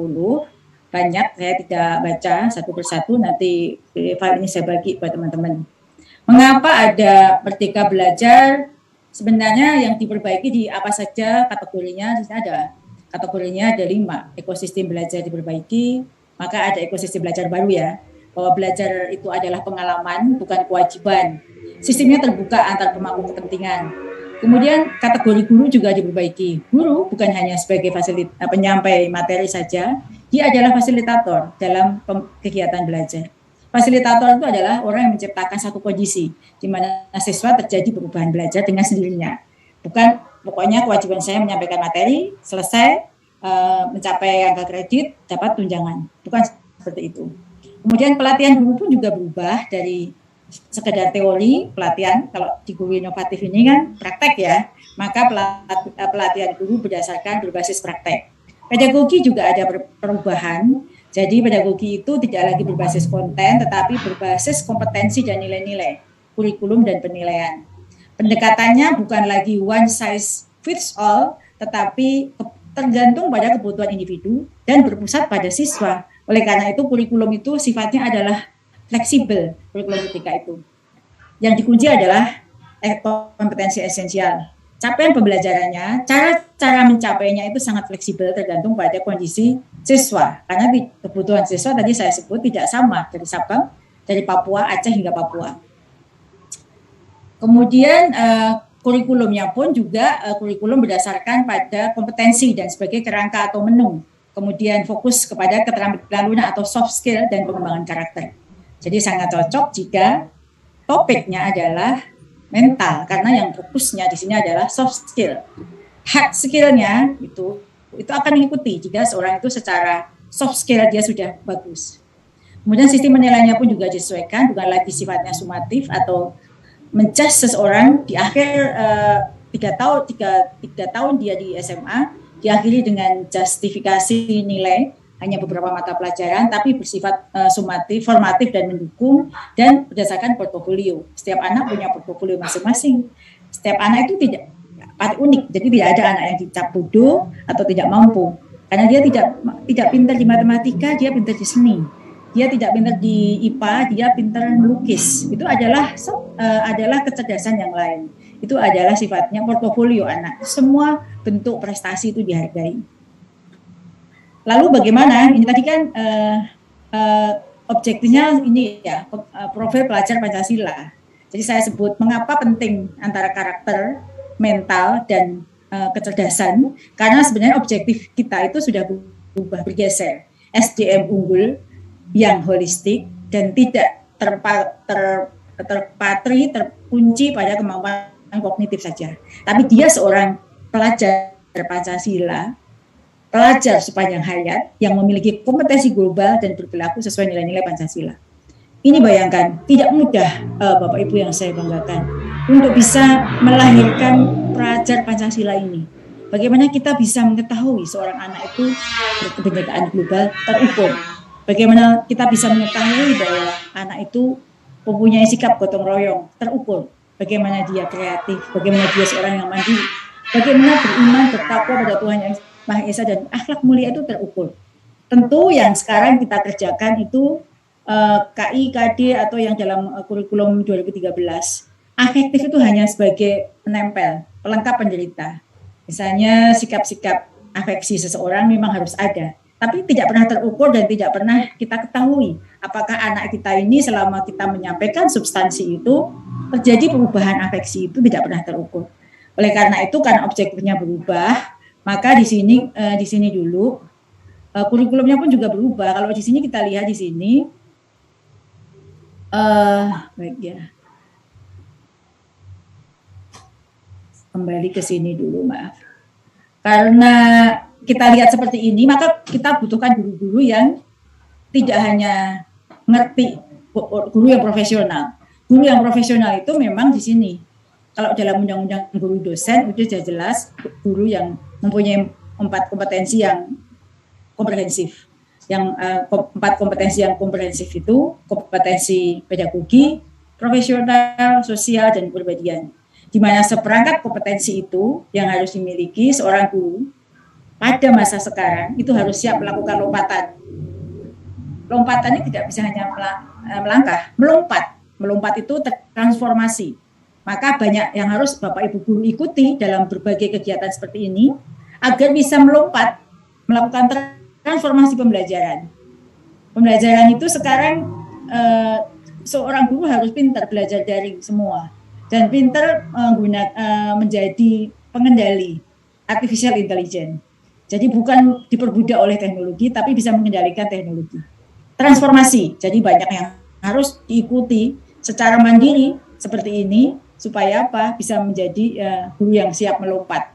Banyak, saya tidak baca satu persatu, nanti file ini saya bagi buat teman-teman. Mengapa ada Merdeka Belajar? Sebenarnya yang diperbaiki di apa saja kategorinya, di sini ada kategorinya ada 5. Ekosistem belajar diperbaiki, maka ada ekosistem belajar baru ya, bahwa belajar itu adalah pengalaman, bukan kewajiban. Sistemnya terbuka antar pemangku kepentingan. Kemudian kategori guru juga diperbaiki. Guru bukan hanya sebagai penyampai materi saja, dia adalah fasilitator dalam kegiatan belajar. Fasilitator itu adalah orang yang menciptakan satu kondisi di mana siswa terjadi perubahan belajar dengan sendirinya. Bukan pokoknya kewajiban saya menyampaikan materi, selesai, mencapai angka kredit, dapat tunjangan. Bukan seperti itu. Kemudian pelatihan guru pun juga berubah dari sekedar teori, pelatihan, kalau di guru inovatif ini kan praktek ya, maka pelatihan guru berbasis praktek. Pedagogi juga ada perubahan, jadi pedagogi itu tidak lagi berbasis konten, tetapi berbasis kompetensi dan nilai-nilai, kurikulum dan penilaian. Pendekatannya bukan lagi one size fits all, tetapi tergantung pada kebutuhan individu dan berpusat pada siswa. Oleh karena itu kurikulum itu sifatnya adalah fleksibel kurikulum merdeka itu. Yang dikunci adalah kompetensi esensial. Capaian pembelajarannya, cara mencapainya itu sangat fleksibel tergantung pada kondisi siswa. Karena kebutuhan siswa tadi saya sebut tidak sama dari Sabang, dari Papua, Aceh hingga Papua. Kemudian kurikulumnya pun juga kurikulum berdasarkan pada kompetensi dan sebagai kerangka atau menu. Kemudian fokus kepada keterampilan lunak atau soft skill dan pengembangan karakter. Jadi sangat cocok jika topiknya adalah mental, karena yang fokusnya di sini adalah soft skill. Hard skill-nya itu akan mengikuti jika seorang itu secara soft skill dia sudah bagus. Kemudian sistem penilaiannya pun juga disesuaikan, bukan lagi sifatnya sumatif atau menjudge seseorang di akhir 3 tahun dia di SMA, diakhiri dengan justifikasi nilai hanya beberapa mata pelajaran, tapi bersifat sumatif, formatif dan mendukung, dan berdasarkan portofolio. Setiap anak punya portofolio masing-masing. Setiap anak itu tidak unik, jadi tidak ada anak yang dicap bodoh atau tidak mampu, karena dia tidak pintar di matematika, dia pintar di seni. Dia tidak pintar di IPA, dia pintar melukis. Itu adalah kecerdasan yang lain. Itu adalah sifatnya portofolio anak. Semua bentuk prestasi itu dihargai. Lalu bagaimana? Ini tadi kan objektifnya ini ya, profil pelajar Pancasila. Jadi saya sebut mengapa penting antara karakter, mental, dan kecerdasan. Karena sebenarnya objektif kita itu sudah berubah, bergeser. SDM unggul yang holistik dan tidak terkunci pada kemampuan kognitif saja. Tapi dia seorang pelajar Pancasila, pelajar sepanjang hayat yang memiliki kompetensi global dan berperilaku sesuai nilai-nilai Pancasila. Ini bayangkan, tidak mudah Bapak Ibu yang saya banggakan untuk bisa melahirkan pelajar Pancasila ini. Bagaimana kita bisa mengetahui seorang anak itu berkebinekaan global terukur. Bagaimana kita bisa mengetahui bahwa anak itu mempunyai sikap gotong royong terukur. Bagaimana dia kreatif, bagaimana dia seorang yang mandiri, bagaimana beriman, bertakwa pada Tuhan yang Maha Esa dan akhlak mulia itu terukur. Tentu yang sekarang kita kerjakan itu KI, KD atau yang dalam kurikulum 2013, afektif itu hanya sebagai penempel, pelengkap penderita. Misalnya sikap-sikap afeksi seseorang memang harus ada, tapi tidak pernah terukur dan tidak pernah kita ketahui apakah anak kita ini selama kita menyampaikan substansi itu terjadi perubahan afeksi itu tidak pernah terukur. Oleh karena itu, karena objektifnya berubah, maka di sini dulu kurikulumnya pun juga berubah. Kalau di sini kita lihat di sini, baik ya, kembali ke sini dulu, maaf. Karena kita lihat seperti ini, maka kita butuhkan guru-guru yang tidak hanya ngerti, guru yang profesional. Guru yang profesional itu memang di sini. Kalau dalam undang-undang guru dosen itu sudah jelas guru yang mempunyai 4 kompetensi yang komprehensif. Yang 4 kompetensi yang komprehensif itu kompetensi pedagogi, profesional, sosial, dan kepribadian. Di mana seperangkat kompetensi itu yang harus dimiliki seorang guru pada masa sekarang itu harus siap melakukan lompatan. Lompatannya tidak bisa hanya melangkah, melompat itu transformasi. Maka banyak yang harus Bapak Ibu guru ikuti dalam berbagai kegiatan seperti ini agar bisa melompat, melakukan transformasi pembelajaran. Pembelajaran itu sekarang seorang guru harus pintar belajar daring semua dan pintar menjadi pengendali artificial intelligence. Jadi bukan diperbudak oleh teknologi, tapi bisa mengendalikan teknologi. Transformasi, jadi banyak yang harus diikuti secara mandiri seperti ini, supaya apa? Bisa menjadi guru yang siap melompat.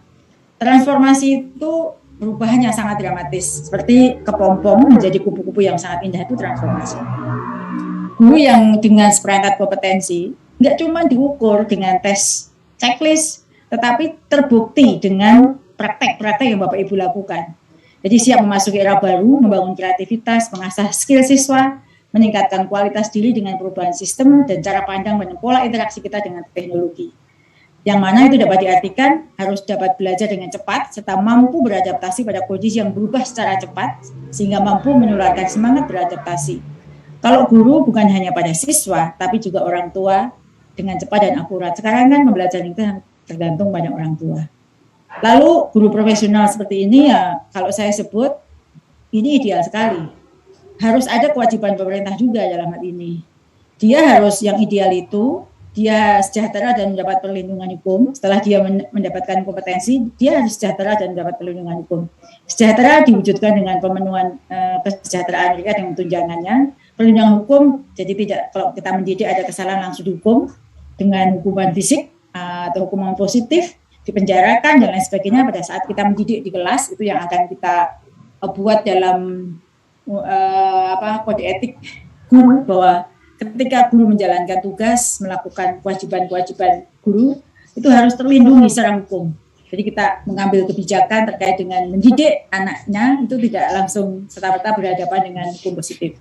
Transformasi itu perubahannya sangat dramatis, seperti kepompong menjadi kupu-kupu yang sangat indah, itu transformasi. Guru yang dengan seperangkat kompetensi, nggak cuma diukur dengan tes checklist, tetapi terbukti dengan praktek-praktek yang Bapak Ibu lakukan. Jadi siap memasuki era baru, membangun kreativitas, mengasah skill siswa, meningkatkan kualitas diri dengan perubahan sistem dan cara pandang dan pola interaksi kita dengan teknologi. Yang mana itu dapat diartikan harus dapat belajar dengan cepat serta mampu beradaptasi pada kondisi yang berubah secara cepat sehingga mampu menularkan semangat beradaptasi. Kalau guru bukan hanya pada siswa, tapi juga orang tua dengan cepat dan akurat. Sekarang kan pembelajaran itu tergantung pada orang tua. Lalu guru profesional seperti ini ya, kalau saya sebut, ini ideal sekali. Harus ada kewajiban pemerintah juga dalam hal ini. Dia harus yang ideal itu, dia sejahtera dan mendapat perlindungan hukum. Setelah dia mendapatkan kompetensi, dia harus sejahtera dan mendapat perlindungan hukum. Sejahtera diwujudkan dengan pemenuhan kesejahteraan mereka dengan tunjangannya. Perlindungan hukum, jadi tidak, kalau kita mendidik ada kesalahan langsung dihukum dengan hukuman fisik atau hukuman positif, dipenjarakan dan lain sebagainya. Pada saat kita mendidik di kelas, itu yang akan kita buat dalam kode etik guru, bahwa ketika guru menjalankan tugas, melakukan kewajiban-kewajiban guru, itu harus terlindungi secara hukum. Jadi kita mengambil kebijakan terkait dengan mendidik anaknya, itu tidak langsung serta-merta berhadapan dengan hukum positif.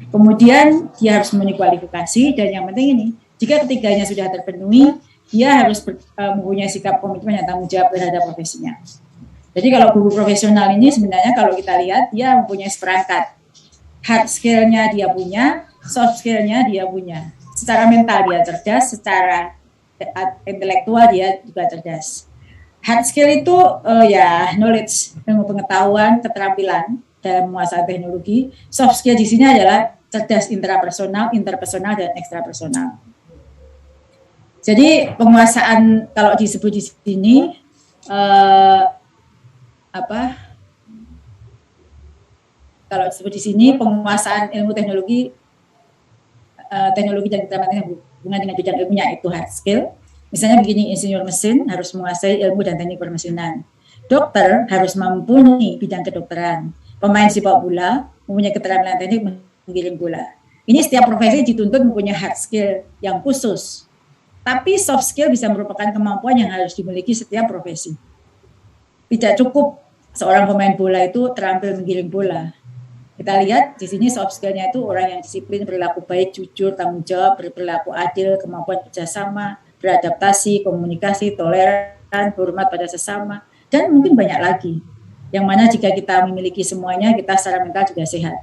Kemudian dia harus memenuhi kualifikasi, dan yang penting ini, jika ketiganya sudah terpenuhi, dia harus mempunyai sikap komitmen dan tanggung jawab terhadap profesinya. Jadi kalau guru profesional ini sebenarnya kalau kita lihat, dia mempunyai seperangkat. Hard skill-nya dia punya, soft skill-nya dia punya. Secara mental dia cerdas, secara intelektual dia juga cerdas. Hard skill itu knowledge, ilmu pengetahuan, keterampilan dalam menguasai teknologi. Soft skill di sini adalah cerdas intrapersonal, interpersonal, dan ekstrapersonal. Jadi penguasaan kalau disebut di sini kalau disebut di sini penguasaan ilmu teknologi dan keterampilan yang berhubungan dengan bidang ilmunya itu hard skill. Misalnya begini, insinyur mesin harus menguasai ilmu dan teknik permesinan. Dokter harus mempunyai bidang kedokteran. Pemain sepak bola mempunyai keterampilan teknik menggiring bola. Ini setiap profesi dituntut mempunyai hard skill yang khusus. Tapi soft skill bisa merupakan kemampuan yang harus dimiliki setiap profesi. Tidak cukup seorang pemain bola itu terampil menggiring bola. Kita lihat di sini soft skill-nya itu orang yang disiplin, berlaku baik, jujur, tanggung jawab, berperilaku adil, kemampuan kerjasama, beradaptasi, komunikasi, toleran, hormat pada sesama, dan mungkin banyak lagi. Yang mana jika kita memiliki semuanya, kita secara mental juga sehat.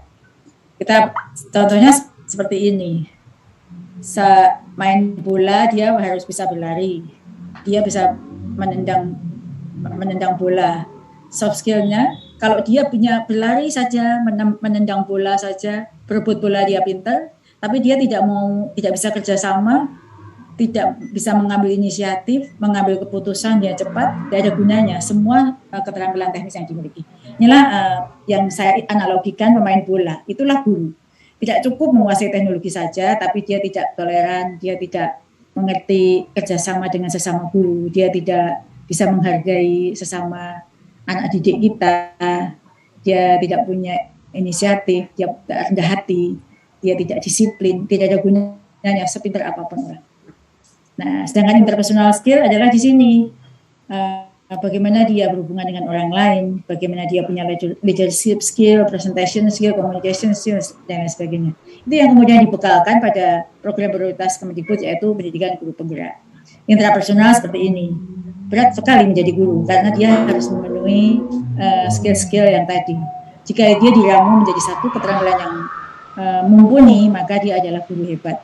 Kita contohnya seperti ini. Main bola dia harus bisa berlari, dia bisa menendang bola. Soft skill-nya kalau dia punya berlari saja, menendang bola saja, berebut bola dia pintar, tapi dia tidak bisa kerjasama, tidak bisa mengambil inisiatif, mengambil keputusan dia cepat, tidak ada gunanya. Semua keterampilan teknis yang dimiliki. Inilah yang saya analogikan pemain bola. Itulah guru. Tidak cukup menguasai teknologi saja, tapi dia tidak toleran, dia tidak mengerti kerjasama dengan sesama guru, dia tidak bisa menghargai sesama anak didik kita, dia tidak punya inisiatif, dia rendah hati, dia tidak disiplin, tidak ada gunanya sepintar apapun. Nah, sedangkan interpersonal skill adalah di sini bagaimana dia berhubungan dengan orang lain, bagaimana dia punya leadership skill, presentation skill, communication skill, dan lain sebagainya. Itu yang kemudian dibekalkan pada program prioritas Kemendikbud, yaitu pendidikan guru penggerak. Intrapersonal seperti ini. Berat sekali menjadi guru karena dia harus memenuhi skill-skill yang tadi. Jika dia diramu menjadi satu keterampilan yang mumpuni, maka dia adalah guru hebat,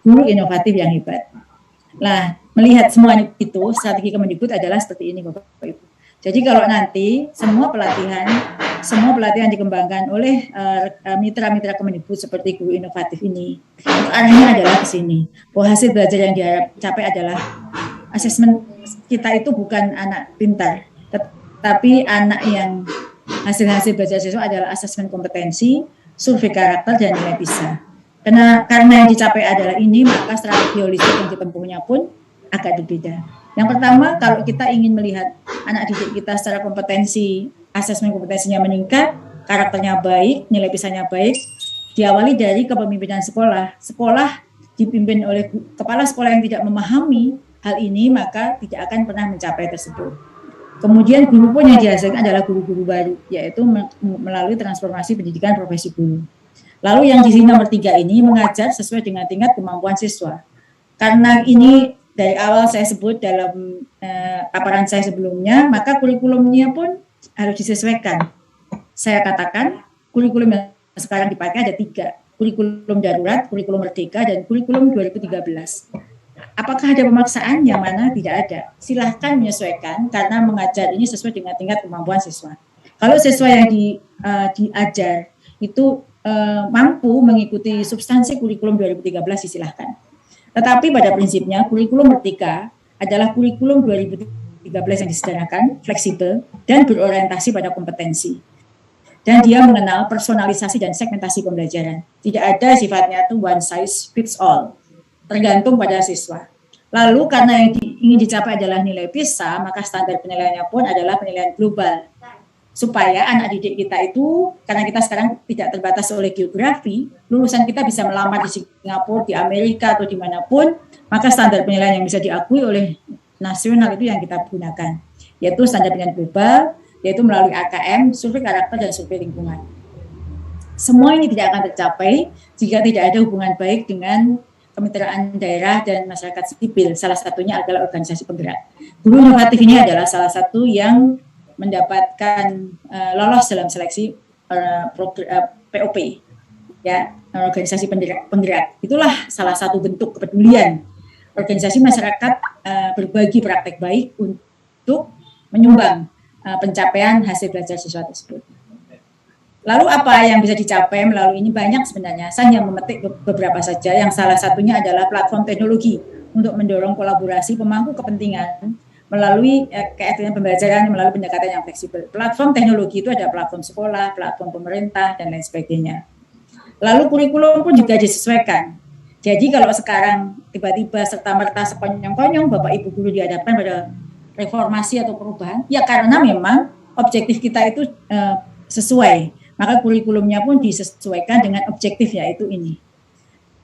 guru inovatif yang hebat. Nah, melihat semua itu, strategi Kemendikbud adalah seperti ini, Bapak Ibu. Jadi kalau nanti semua pelatihan dikembangkan oleh mitra-mitra Kemendikbud seperti guru inovatif ini, arahnya adalah ke sini. Bahwa hasil belajar yang diharap capai adalah asesmen kita itu bukan anak pintar, tetapi anak yang hasil belajar siswa adalah asesmen kompetensi, survei karakter, dan nilai PISA. Karena yang dicapai adalah ini, maka strategi holistik yang ditempuhnya pun agak berbeda. Yang pertama, kalau kita ingin melihat anak didik kita secara kompetensi, asesmen kompetensinya meningkat, karakternya baik, nilai PISA-nya baik, diawali dari kepemimpinan sekolah. Sekolah dipimpin oleh kepala sekolah yang tidak memahami hal ini, maka tidak akan pernah mencapai tersebut. Kemudian guru pun yang dihasilkan adalah guru-guru baru, yaitu melalui transformasi pendidikan profesi guru. Lalu yang di sini nomor 3 ini mengajar sesuai dengan tingkat kemampuan siswa. Karena ini dari awal saya sebut dalam paparan saya sebelumnya, maka kurikulumnya pun harus disesuaikan. Saya katakan kurikulum yang sekarang dipakai ada 3. kurikulum darurat, kurikulum merdeka, dan kurikulum 2013. Apakah ada pemaksaan? Yang mana tidak ada. Silahkan menyesuaikan karena mengajar ini sesuai dengan tingkat kemampuan siswa. Kalau siswa yang diajar itu mampu mengikuti substansi kurikulum 2013, disilahkan. Tetapi pada prinsipnya kurikulum merdeka adalah kurikulum 2013 yang disederhanakan, fleksibel, dan berorientasi pada kompetensi. Dan dia mengenal personalisasi dan segmentasi pembelajaran. Tidak ada sifatnya itu one size fits all, tergantung pada siswa. Lalu karena yang ingin dicapai adalah nilai PISA, maka standar penilaiannya pun adalah penilaian global. Supaya anak didik kita itu, karena kita sekarang tidak terbatas oleh geografi, lulusan kita bisa melamar di Singapura, di Amerika, atau dimanapun, maka standar penilaian yang bisa diakui oleh nasional itu yang kita gunakan, yaitu standar penilaian global, yaitu melalui AKM, survei karakter, dan survei lingkungan. Semua ini tidak akan tercapai jika tidak ada hubungan baik dengan kemitraan daerah dan masyarakat sipil. Salah satunya adalah organisasi penggerak. Guru inovatif ini adalah salah satu yang mendapatkan lolos dalam seleksi POP, ya, organisasi penggerak. Itulah salah satu bentuk kepedulian organisasi masyarakat berbagi praktek baik untuk menyumbang pencapaian hasil belajar siswa tersebut. Lalu apa yang bisa dicapai melalui ini? Banyak sebenarnya. Saya hanya memetik beberapa saja. Yang salah satunya adalah platform teknologi untuk mendorong kolaborasi pemangku kepentingan melalui keefektifan pembelajaran melalui pendekatan yang fleksibel. Platform teknologi itu ada platform sekolah, platform pemerintah, dan lain sebagainya. Lalu kurikulum pun juga disesuaikan. Jadi kalau sekarang tiba-tiba serta-merta sekonyong-konyong Bapak Ibu guru dihadapkan pada reformasi atau perubahan, ya karena memang objektif kita itu sesuai. Maka kurikulumnya pun disesuaikan dengan objektif, yaitu ini.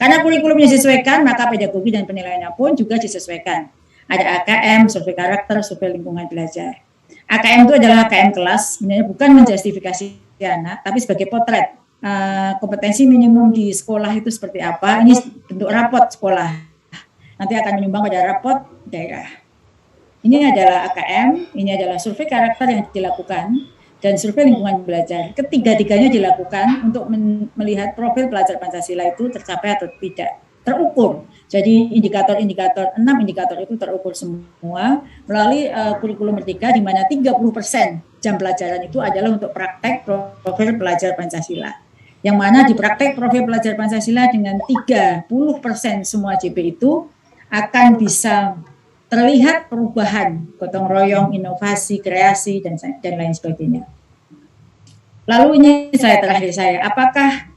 Karena kurikulumnya disesuaikan, maka pedagogi dan penilaiannya pun juga disesuaikan. Ada AKM, survei karakter, survei lingkungan belajar. AKM itu adalah AKM kelas, sebenarnya bukan menjustifikasi anak, tapi sebagai potret. Kompetensi minimum di sekolah itu seperti apa, ini bentuk rapot sekolah. Nanti akan menyumbang pada rapot daerah. Ini adalah AKM, ini adalah survei karakter yang dilakukan, dan survei lingkungan belajar. Ketiga-tiganya dilakukan untuk melihat profil pelajar Pancasila itu tercapai atau tidak. Terukur. Jadi indikator-indikator, 6 indikator itu terukur semua melalui kurikulum merdeka, di mana 30% jam pelajaran itu adalah untuk praktek profil pelajar Pancasila. Yang mana di praktek profil pelajar Pancasila dengan 30% semua JP itu akan bisa terlihat perubahan, gotong royong, inovasi, kreasi, dan lain sebagainya. Lalu ini terakhir saya, apakah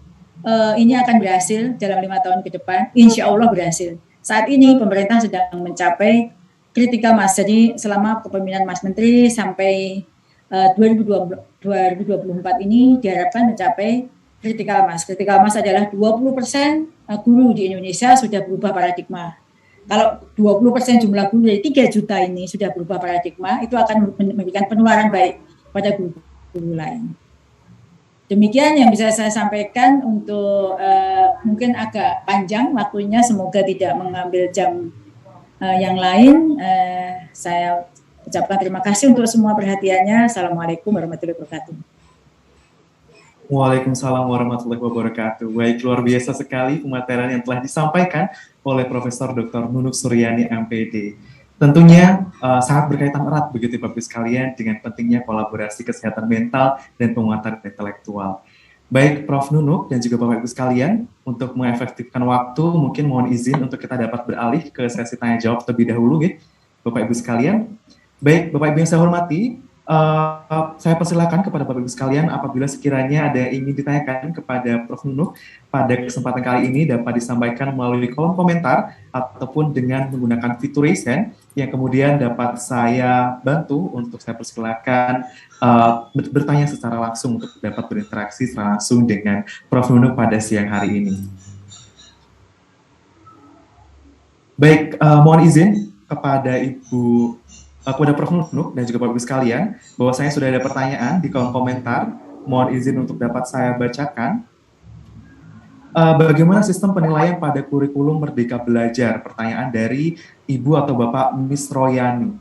ini akan berhasil dalam 5 tahun ke depan? Insya Allah berhasil. Saat ini pemerintah sedang mencapai critical mass. Jadi selama kepemimpinan Mas Menteri sampai 2024 ini diharapkan mencapai critical mass. Critical mass adalah 20% guru di Indonesia sudah berubah paradigma. Kalau 20% jumlah guru dari 3 juta ini sudah berubah paradigma, itu akan memberikan penularan baik pada guru-guru lain. Demikian yang bisa saya sampaikan untuk mungkin agak panjang waktunya, semoga tidak mengambil jam yang lain. Saya ucapkan terima kasih untuk semua perhatiannya. Assalamualaikum warahmatullahi wabarakatuh. Waalaikumsalam warahmatullahi wabarakatuh. Baik, luar biasa sekali pemateran yang telah disampaikan oleh Profesor Dr. Nunuk Suryani, MPD. Tentunya sangat berkaitan erat begitu Bapak-Ibu sekalian dengan pentingnya kolaborasi kesehatan mental dan penguatan intelektual. Baik Prof. Nunuk dan juga Bapak-Ibu sekalian, untuk mengefektifkan waktu mungkin mohon izin untuk kita dapat beralih ke sesi tanya jawab terlebih dahulu gitu, Bapak-Ibu sekalian. Baik Bapak-Ibu yang saya hormati, saya persilakan kepada Bapak-Ibu sekalian apabila sekiranya ada yang ingin ditanyakan kepada Prof. Nunuk pada kesempatan kali ini dapat disampaikan melalui kolom komentar ataupun dengan menggunakan fitur raise hand yang kemudian dapat saya bantu untuk saya persilakan bertanya secara langsung untuk dapat berinteraksi secara langsung dengan Prof. Nunuk pada siang hari ini. Baik, mohon izin kepada kepada Prof. Nunuk dan juga Bapak-Ibu sekalian, bahwa saya sudah ada pertanyaan di kolom komentar, mohon izin untuk dapat saya bacakan. Bagaimana sistem penilaian pada kurikulum Merdeka Belajar? Pertanyaan dari Ibu atau Bapak Miss Royani.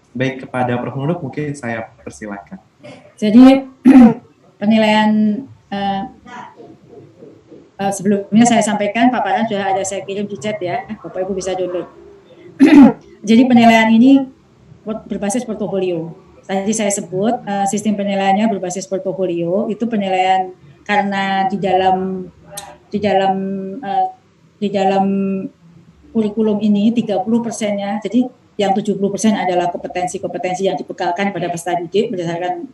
Baik, kepada Prof. Nunuk mungkin saya persilakan. Jadi penilaian sebelumnya saya sampaikan paparan sudah ada saya kirim di chat ya, Bapak Ibu bisa download. Jadi penilaian ini berbasis portofolio. Tadi saya sebut sistem penilaiannya berbasis portofolio, itu penilaian karena di dalam kurikulum ini 30%-nya, jadi yang 70% adalah kompetensi-kompetensi yang dibekalkan pada peserta didik berdasarkan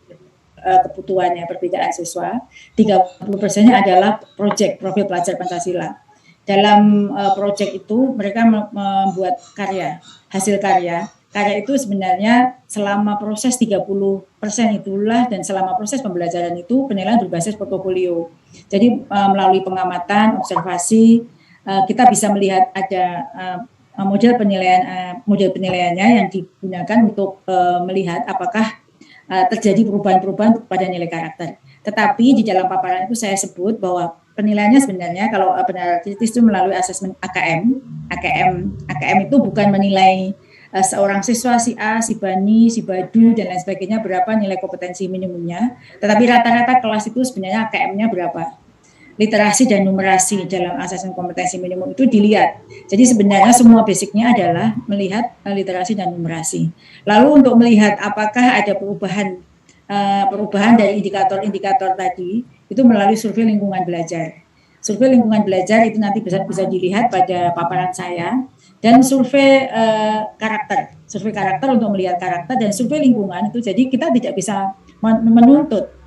kebutuhannya perbedaan siswa. 30%-nya adalah proyek profil pelajar Pancasila. Dalam proyek itu mereka membuat karya, hasil karya. Karya itu sebenarnya selama proses 30% itulah, dan selama proses pembelajaran itu penilaian berbasis portofolio. Jadi melalui pengamatan, observasi, kita bisa melihat ada model penilaiannya yang digunakan untuk melihat apakah terjadi perubahan-perubahan pada nilai karakter. Tetapi di dalam paparan itu saya sebut bahwa penilaiannya sebenarnya kalau benar kritis itu melalui asesmen AKM. AKM itu bukan menilai seorang siswa si A, si Bani, si Badu dan lain sebagainya berapa nilai kompetensi minimumnya, tetapi rata-rata kelas itu sebenarnya AKM-nya berapa. Literasi dan numerasi dalam asesmen kompetensi minimum itu dilihat. Jadi sebenarnya semua basicnya adalah melihat literasi dan numerasi. Lalu untuk melihat apakah ada perubahan dari indikator-indikator tadi itu melalui survei lingkungan belajar. Survei lingkungan belajar itu nanti bisa dilihat pada paparan saya, dan survei karakter untuk melihat karakter, dan survei lingkungan itu jadi kita tidak bisa menuntut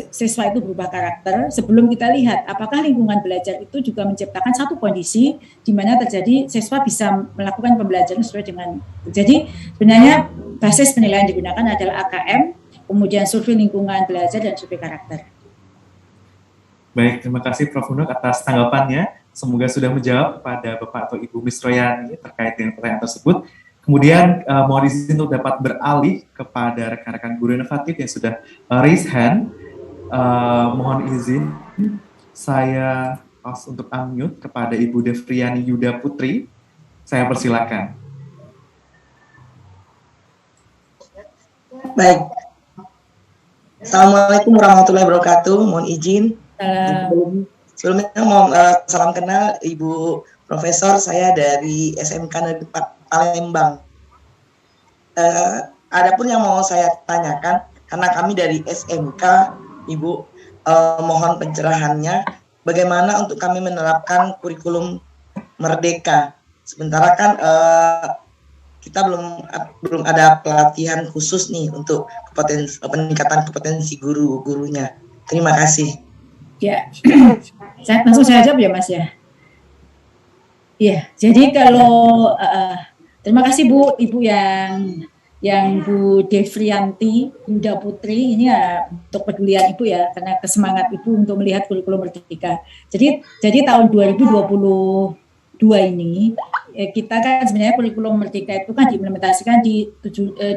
siswa itu berubah karakter sebelum kita lihat apakah lingkungan belajar itu juga menciptakan satu kondisi di mana terjadi siswa bisa melakukan pembelajaran sesuai dengan. Jadi sebenarnya basis penilaian digunakan adalah AKM, kemudian survei lingkungan belajar dan survei karakter. Baik, terima kasih Prof. Unuk atas tanggapannya. Semoga sudah menjawab kepada Bapak atau Ibu Miss Royani terkait dengan pertanyaan tersebut. Kemudian mohon izin untuk dapat beralih kepada rekan-rekan guru inovatif yang sudah raise hand. Mohon izin saya untuk unmute kepada Ibu Devriani Yuda Putri. Saya persilakan. Baik. Assalamualaikum warahmatullahi wabarakatuh. Mohon izin. Sebelumnya mohon salam kenal Ibu Profesor, saya dari SMK Negeri 4 Palembang. Adapun yang mau saya tanyakan, karena kami dari SMK, Ibu, mohon pencerahannya bagaimana untuk kami menerapkan kurikulum merdeka. Sementara kan kita belum ada pelatihan khusus nih untuk peningkatan kompetensi guru-gurunya. Terima kasih. Ya, langsung saya jawab ya Mas ya. Iya, jadi kalau terima kasih Bu, Ibu yang Bu Devrianti Yuda Putri ini ya untuk pedulian Ibu ya, karena kesemangat Ibu untuk melihat kurikulum merdeka. Jadi tahun 2022 ini kita kan sebenarnya kurikulum merdeka itu kan diimplementasikan di 2.500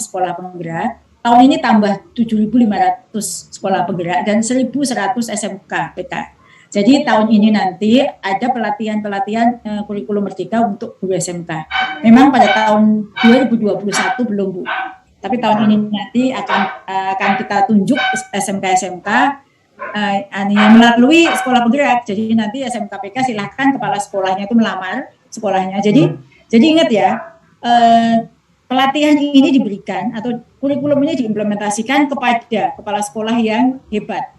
sekolah penggerak. Tahun ini tambah 7.500 sekolah penggerak dan 1.100 SMK PK. Jadi tahun ini nanti ada pelatihan kurikulum merdeka untuk guru SMK. Memang pada tahun 2021 belum Bu, tapi tahun ini nanti akan kita tunjuk SMK yang melalui sekolah penggerak. Jadi nanti SMK PK silahkan kepala sekolahnya itu melamar sekolahnya. Jadi ingat ya, pelatihan ini diberikan atau kurikulum ini diimplementasikan kepada kepala sekolah yang hebat.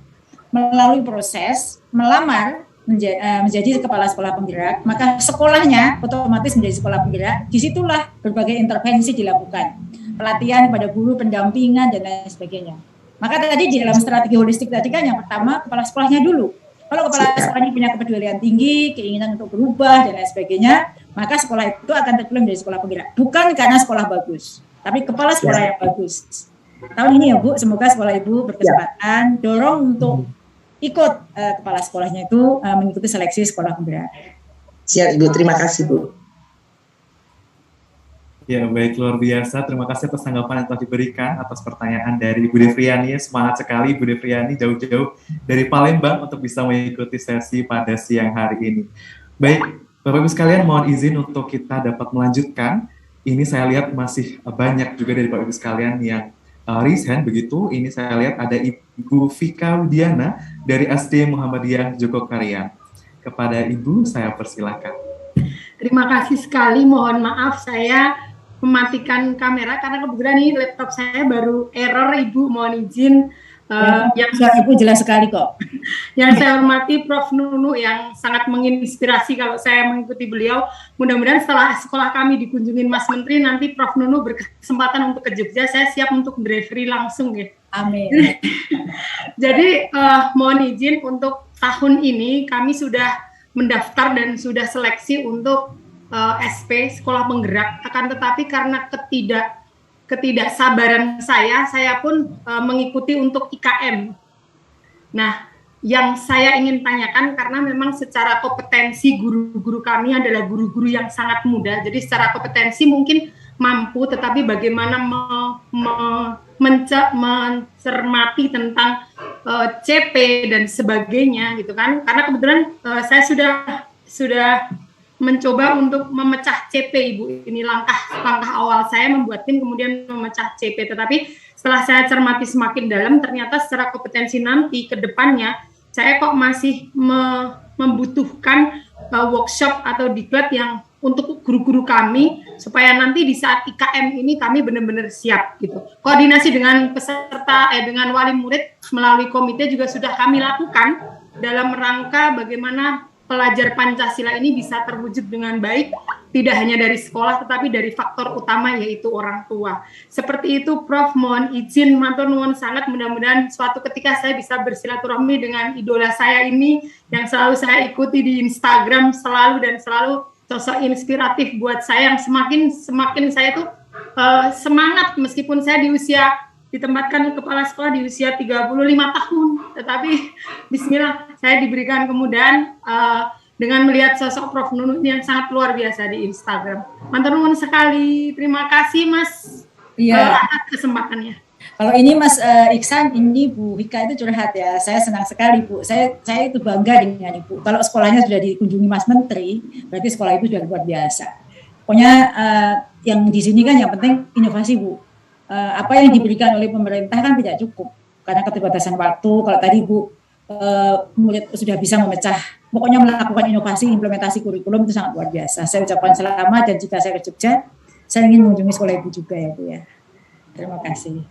Melalui proses melamar menjadi kepala sekolah penggerak, maka sekolahnya otomatis menjadi sekolah penggerak. Disitulah berbagai intervensi dilakukan, pelatihan pada guru, pendampingan dan lain sebagainya. Maka tadi di dalam strategi holistik tadi kan yang pertama kepala sekolahnya dulu. Kalau kepala sekolahnya punya kepedulian tinggi, keinginan untuk berubah dan lain sebagainya, maka sekolah itu akan terpilih menjadi sekolah penggerak. Bukan karena sekolah bagus, tapi kepala sekolah yang bagus. Tahun ini ya Bu, semoga sekolah Ibu berkesempatan dorong untuk ikut kepala sekolahnya itu mengikuti seleksi sekolah penggerak. Siap Ibu, terima kasih Bu. Ya baik, luar biasa. Terima kasih atas tanggapan yang telah diberikan atas pertanyaan dari Ibu Devriani. Semangat sekali Ibu Devriani jauh-jauh dari Palembang untuk bisa mengikuti sesi pada siang hari ini. Baik, Bapak Ibu sekalian, mohon izin untuk kita dapat melanjutkan. Ini saya lihat masih banyak juga dari Bapak Ibu sekalian yang raise hand begitu. Ini saya lihat ada Ibu Ibu Vika Widiana dari SD Muhammadiyah Jogokarian. Kepada Ibu, saya persilakan. Terima kasih sekali, mohon maaf saya mematikan kamera karena kebetulan ini laptop saya baru error, Ibu, mohon izin. Suara Ibu jelas sekali kok. Yang saya hormati Prof. Nunu yang sangat menginspirasi kalau saya mengikuti beliau. Mudah-mudahan setelah sekolah kami dikunjungin Mas Menteri, nanti Prof. Nunu berkesempatan untuk ke Jogja, saya siap untuk delivery langsung ya. Amin. Jadi mohon izin untuk tahun ini kami sudah mendaftar dan sudah seleksi untuk SP Sekolah Penggerak. Akan tetapi karena ketidaksabaran saya pun mengikuti untuk IKM. Nah, yang saya ingin tanyakan karena memang secara kompetensi guru-guru kami adalah guru-guru yang sangat muda. Jadi secara kompetensi mungkin mampu, tetapi bagaimana mencermati tentang CP dan sebagainya gitu kan? Karena kebetulan saya sudah mencoba untuk memecah CP, Ibu. Ini langkah awal saya membuat tim kemudian memecah CP. Tetapi setelah saya cermati semakin dalam, ternyata secara kompetensi nanti ke depannya saya kok masih membutuhkan workshop atau diklat yang untuk guru-guru kami supaya nanti di saat IKM ini kami benar-benar siap gitu. Koordinasi dengan peserta dengan wali murid melalui komite juga sudah kami lakukan dalam rangka bagaimana pelajar Pancasila ini bisa terwujud dengan baik, tidak hanya dari sekolah tetapi dari faktor utama yaitu orang tua. Seperti itu Prof, mohon izin matur nuwun sangat, mudah-mudahan suatu ketika saya bisa bersilaturahmi dengan idola saya ini yang selalu saya ikuti di Instagram selalu sosok inspiratif buat saya yang semakin saya tuh semangat meskipun saya ditempatkan kepala sekolah di usia 35 tahun, tetapi bismillah saya diberikan kemudahan dengan melihat sosok Prof. Nunu yang sangat luar biasa di Instagram. Matur nuwun sekali, terima kasih Mas atas kesempatannya. Kalau ini Mas Iksan, ini Bu Vika itu curhat ya. Saya senang sekali Bu. Saya itu bangga dengan Ibu. Kalau sekolahnya sudah dikunjungi Mas Menteri, berarti sekolah itu sudah luar biasa. Pokoknya yang di sini kan yang penting inovasi Bu. Apa yang diberikan oleh pemerintah kan tidak cukup karena keterbatasan waktu. Kalau tadi Bu murid sudah bisa pokoknya melakukan inovasi, implementasi kurikulum itu sangat luar biasa. Saya ucapkan selamat dan jika saya ke Jogja, saya ingin mengunjungi sekolah Ibu juga ya Bu ya. Terima kasih.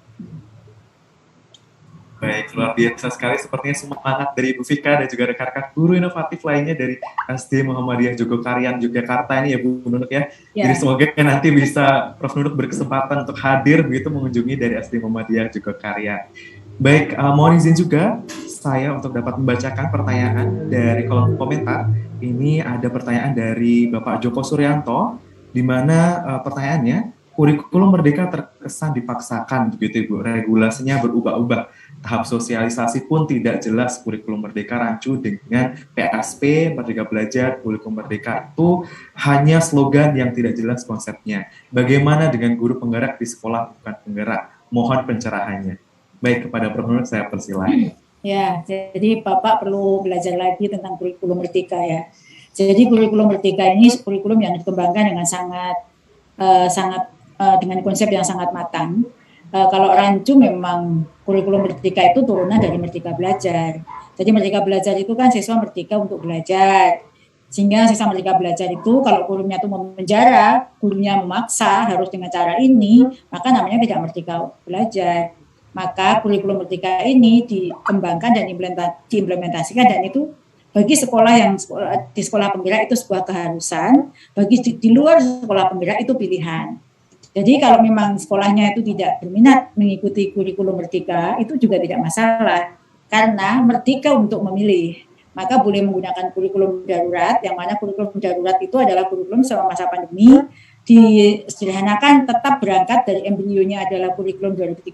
Baik, luar biasa sekali sepertinya semangat dari Ibu Vika dan juga rekan-rekan guru inovatif lainnya dari SD Muhammadiyah Jogokarian Yogyakarta ini ya Bu Nunuk ya. Jadi semoga nanti bisa Prof. Nunuk berkesempatan untuk hadir begitu mengunjungi dari SD Muhammadiyah Jogokarian. Baik, mohon izin juga saya untuk dapat membacakan pertanyaan dari kolom komentar. Ini ada pertanyaan dari Bapak Joko Suryanto, di mana pertanyaannya, kurikulum merdeka terkesan dipaksakan begitu Ibu, regulasinya berubah-ubah, tahap sosialisasi pun tidak jelas. Kurikulum merdeka rancu dengan PSP, Merdeka Belajar, kurikulum merdeka itu hanya slogan yang tidak jelas konsepnya. Bagaimana dengan guru penggerak di sekolah bukan penggerak? Mohon pencerahannya. Baik, kepada Prof. Nunuk saya persilakan. Ya, jadi Bapak perlu belajar lagi tentang kurikulum merdeka ya. Jadi kurikulum merdeka ini kurikulum yang dikembangkan dengan sangat dengan konsep yang sangat matang. Kalau rancu memang kurikulum merdeka itu turunan dari Merdeka Belajar. Jadi Merdeka Belajar itu kan siswa merdeka untuk belajar. Sehingga siswa Merdeka Belajar itu kalau gurunya itu memenjara, gurunya memaksa harus dengan cara ini, maka namanya tidak Merdeka Belajar. Maka kurikulum merdeka ini dikembangkan dan diimplementasikan, dan itu bagi sekolah yang di sekolah penggerak itu sebuah keharusan, bagi di luar sekolah penggerak itu pilihan. Jadi kalau memang sekolahnya itu tidak berminat mengikuti kurikulum merdeka, itu juga tidak masalah, karena merdeka untuk memilih. Maka boleh menggunakan kurikulum darurat, yang mana kurikulum darurat itu adalah kurikulum selama masa pandemi, disederhanakan tetap berangkat dari embrionya adalah kurikulum 2013,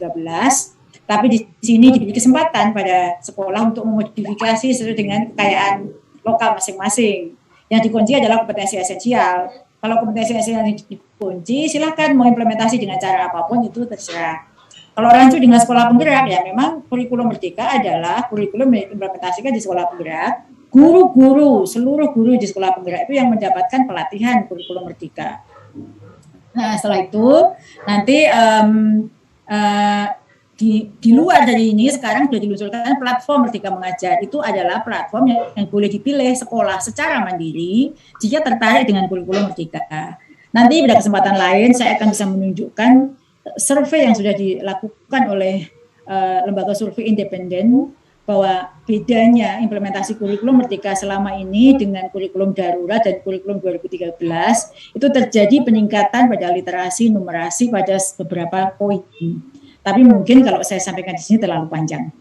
tapi di sini diberi kesempatan pada sekolah untuk memodifikasi sesuai dengan kekayaan lokal masing-masing. Yang dikunci adalah kompetensi esensial. Kalau kompetensi esensial dikunci, silakan mau implementasi dengan cara apapun itu terserah. Kalau rancu dengan sekolah penggerak, ya memang kurikulum merdeka adalah kurikulum yang diimplementasikan di sekolah penggerak. Guru-guru, seluruh guru di sekolah penggerak itu yang mendapatkan pelatihan kurikulum merdeka. Nah, setelah itu nanti di luar dari ini sekarang sudah diluncurkan platform Merdeka Mengajar. Itu adalah platform yang boleh dipilih sekolah secara mandiri jika tertarik dengan kurikulum Merdeka. Nanti pada kesempatan lain saya akan bisa menunjukkan survei yang sudah dilakukan oleh lembaga survei independen bahwa bedanya implementasi kurikulum Merdeka selama ini dengan kurikulum darurat dan kurikulum 2013 itu terjadi peningkatan pada literasi, numerasi pada beberapa poin. Tapi mungkin kalau saya sampaikan di sini terlalu panjang.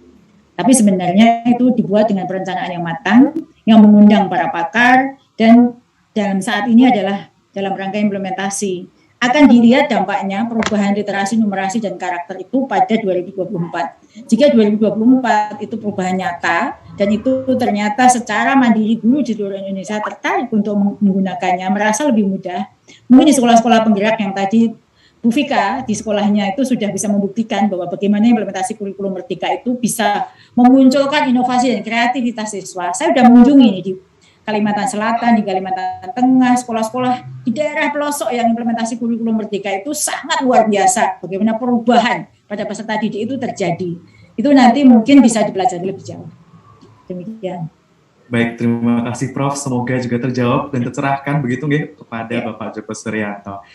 Tapi sebenarnya itu dibuat dengan perencanaan yang matang, yang mengundang para pakar, dan dalam saat ini adalah dalam rangka implementasi. Akan dilihat dampaknya perubahan literasi, numerasi, dan karakter itu pada 2024. Jika 2024 itu perubahan nyata, dan itu ternyata secara mandiri guru di seluruh Indonesia tertarik untuk menggunakannya, merasa lebih mudah. Mungkin di sekolah-sekolah penggerak yang tadi Bu Vika di sekolahnya itu sudah bisa membuktikan bahwa bagaimana implementasi kurikulum Merdeka itu bisa memunculkan inovasi dan kreativitas siswa. Saya sudah mengunjungi ini di Kalimantan Selatan, di Kalimantan Tengah, sekolah-sekolah di daerah pelosok yang implementasi kurikulum Merdeka itu sangat luar biasa. Bagaimana perubahan pada peserta didik itu terjadi. Itu nanti mungkin bisa dipelajari lebih jauh. Demikian. Baik, terima kasih Prof. Semoga juga terjawab dan tercerahkan begitu nggih kepada Bapak Joko Suryanto.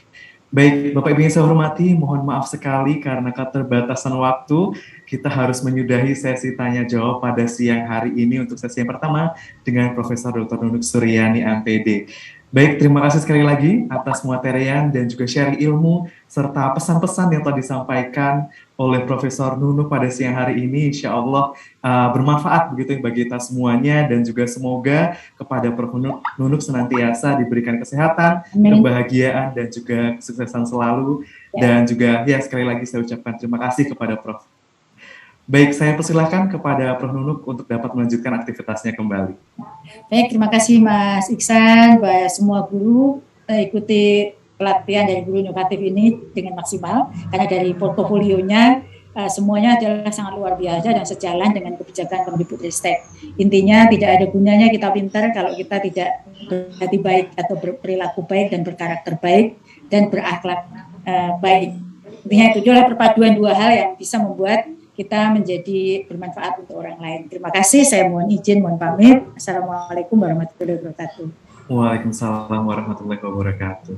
Baik, Bapak Ibu yang saya hormati, mohon maaf sekali karena keterbatasan waktu, kita harus menyudahi sesi tanya jawab pada siang hari ini untuk sesi yang pertama dengan Profesor Dr. Nunuk Suryani, MPD. Baik, terima kasih sekali lagi atas materian dan juga sharing ilmu serta pesan-pesan yang telah disampaikan oleh Profesor Nunuk pada siang hari ini. Insya Allah bermanfaat begitu bagi kita semuanya dan juga semoga kepada Prof. Nunuk senantiasa diberikan kesehatan, kebahagiaan dan juga kesuksesan selalu. Dan juga ya sekali lagi saya ucapkan terima kasih kepada Prof. Baik, saya persilahkan kepada Prof. Nunuk untuk dapat melanjutkan aktivitasnya kembali. Baik, terima kasih Mas Iksan, bahwa semua guru ikuti pelatihan dari guru inovatif ini dengan maksimal, karena dari portofolionya semuanya adalah sangat luar biasa dan sejalan dengan kebijakan Kemdikbudristek. Intinya tidak ada gunanya kita pintar kalau kita tidak berhati baik atau berperilaku baik dan berkarakter baik dan berakhlak baik. Intinya itu adalah perpaduan dua hal yang bisa membuat kita menjadi bermanfaat untuk orang lain. Terima kasih, saya mohon izin, mohon pamit. Assalamualaikum warahmatullahi wabarakatuh. Waalaikumsalam warahmatullahi wabarakatuh.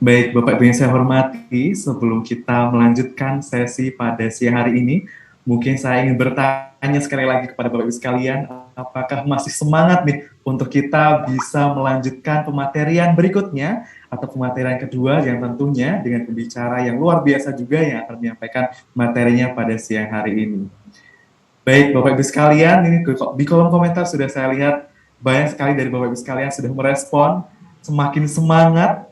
Baik, Bapak Ibu yang saya hormati, sebelum kita melanjutkan sesi pada siang hari ini, mungkin saya ingin bertanya sekali lagi kepada Bapak Ibu sekalian, apakah masih semangat nih untuk kita bisa melanjutkan pematerian berikutnya atau pematerian kedua yang tentunya dengan pembicara yang luar biasa juga yang akan menyampaikan materinya pada siang hari ini. Baik, Bapak Ibu sekalian, ini di kolom komentar sudah saya lihat banyak sekali dari Bapak Ibu sekalian sudah merespon, semakin semangat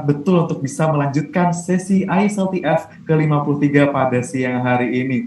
betul untuk bisa melanjutkan sesi ISLTF ke-53 pada siang hari ini.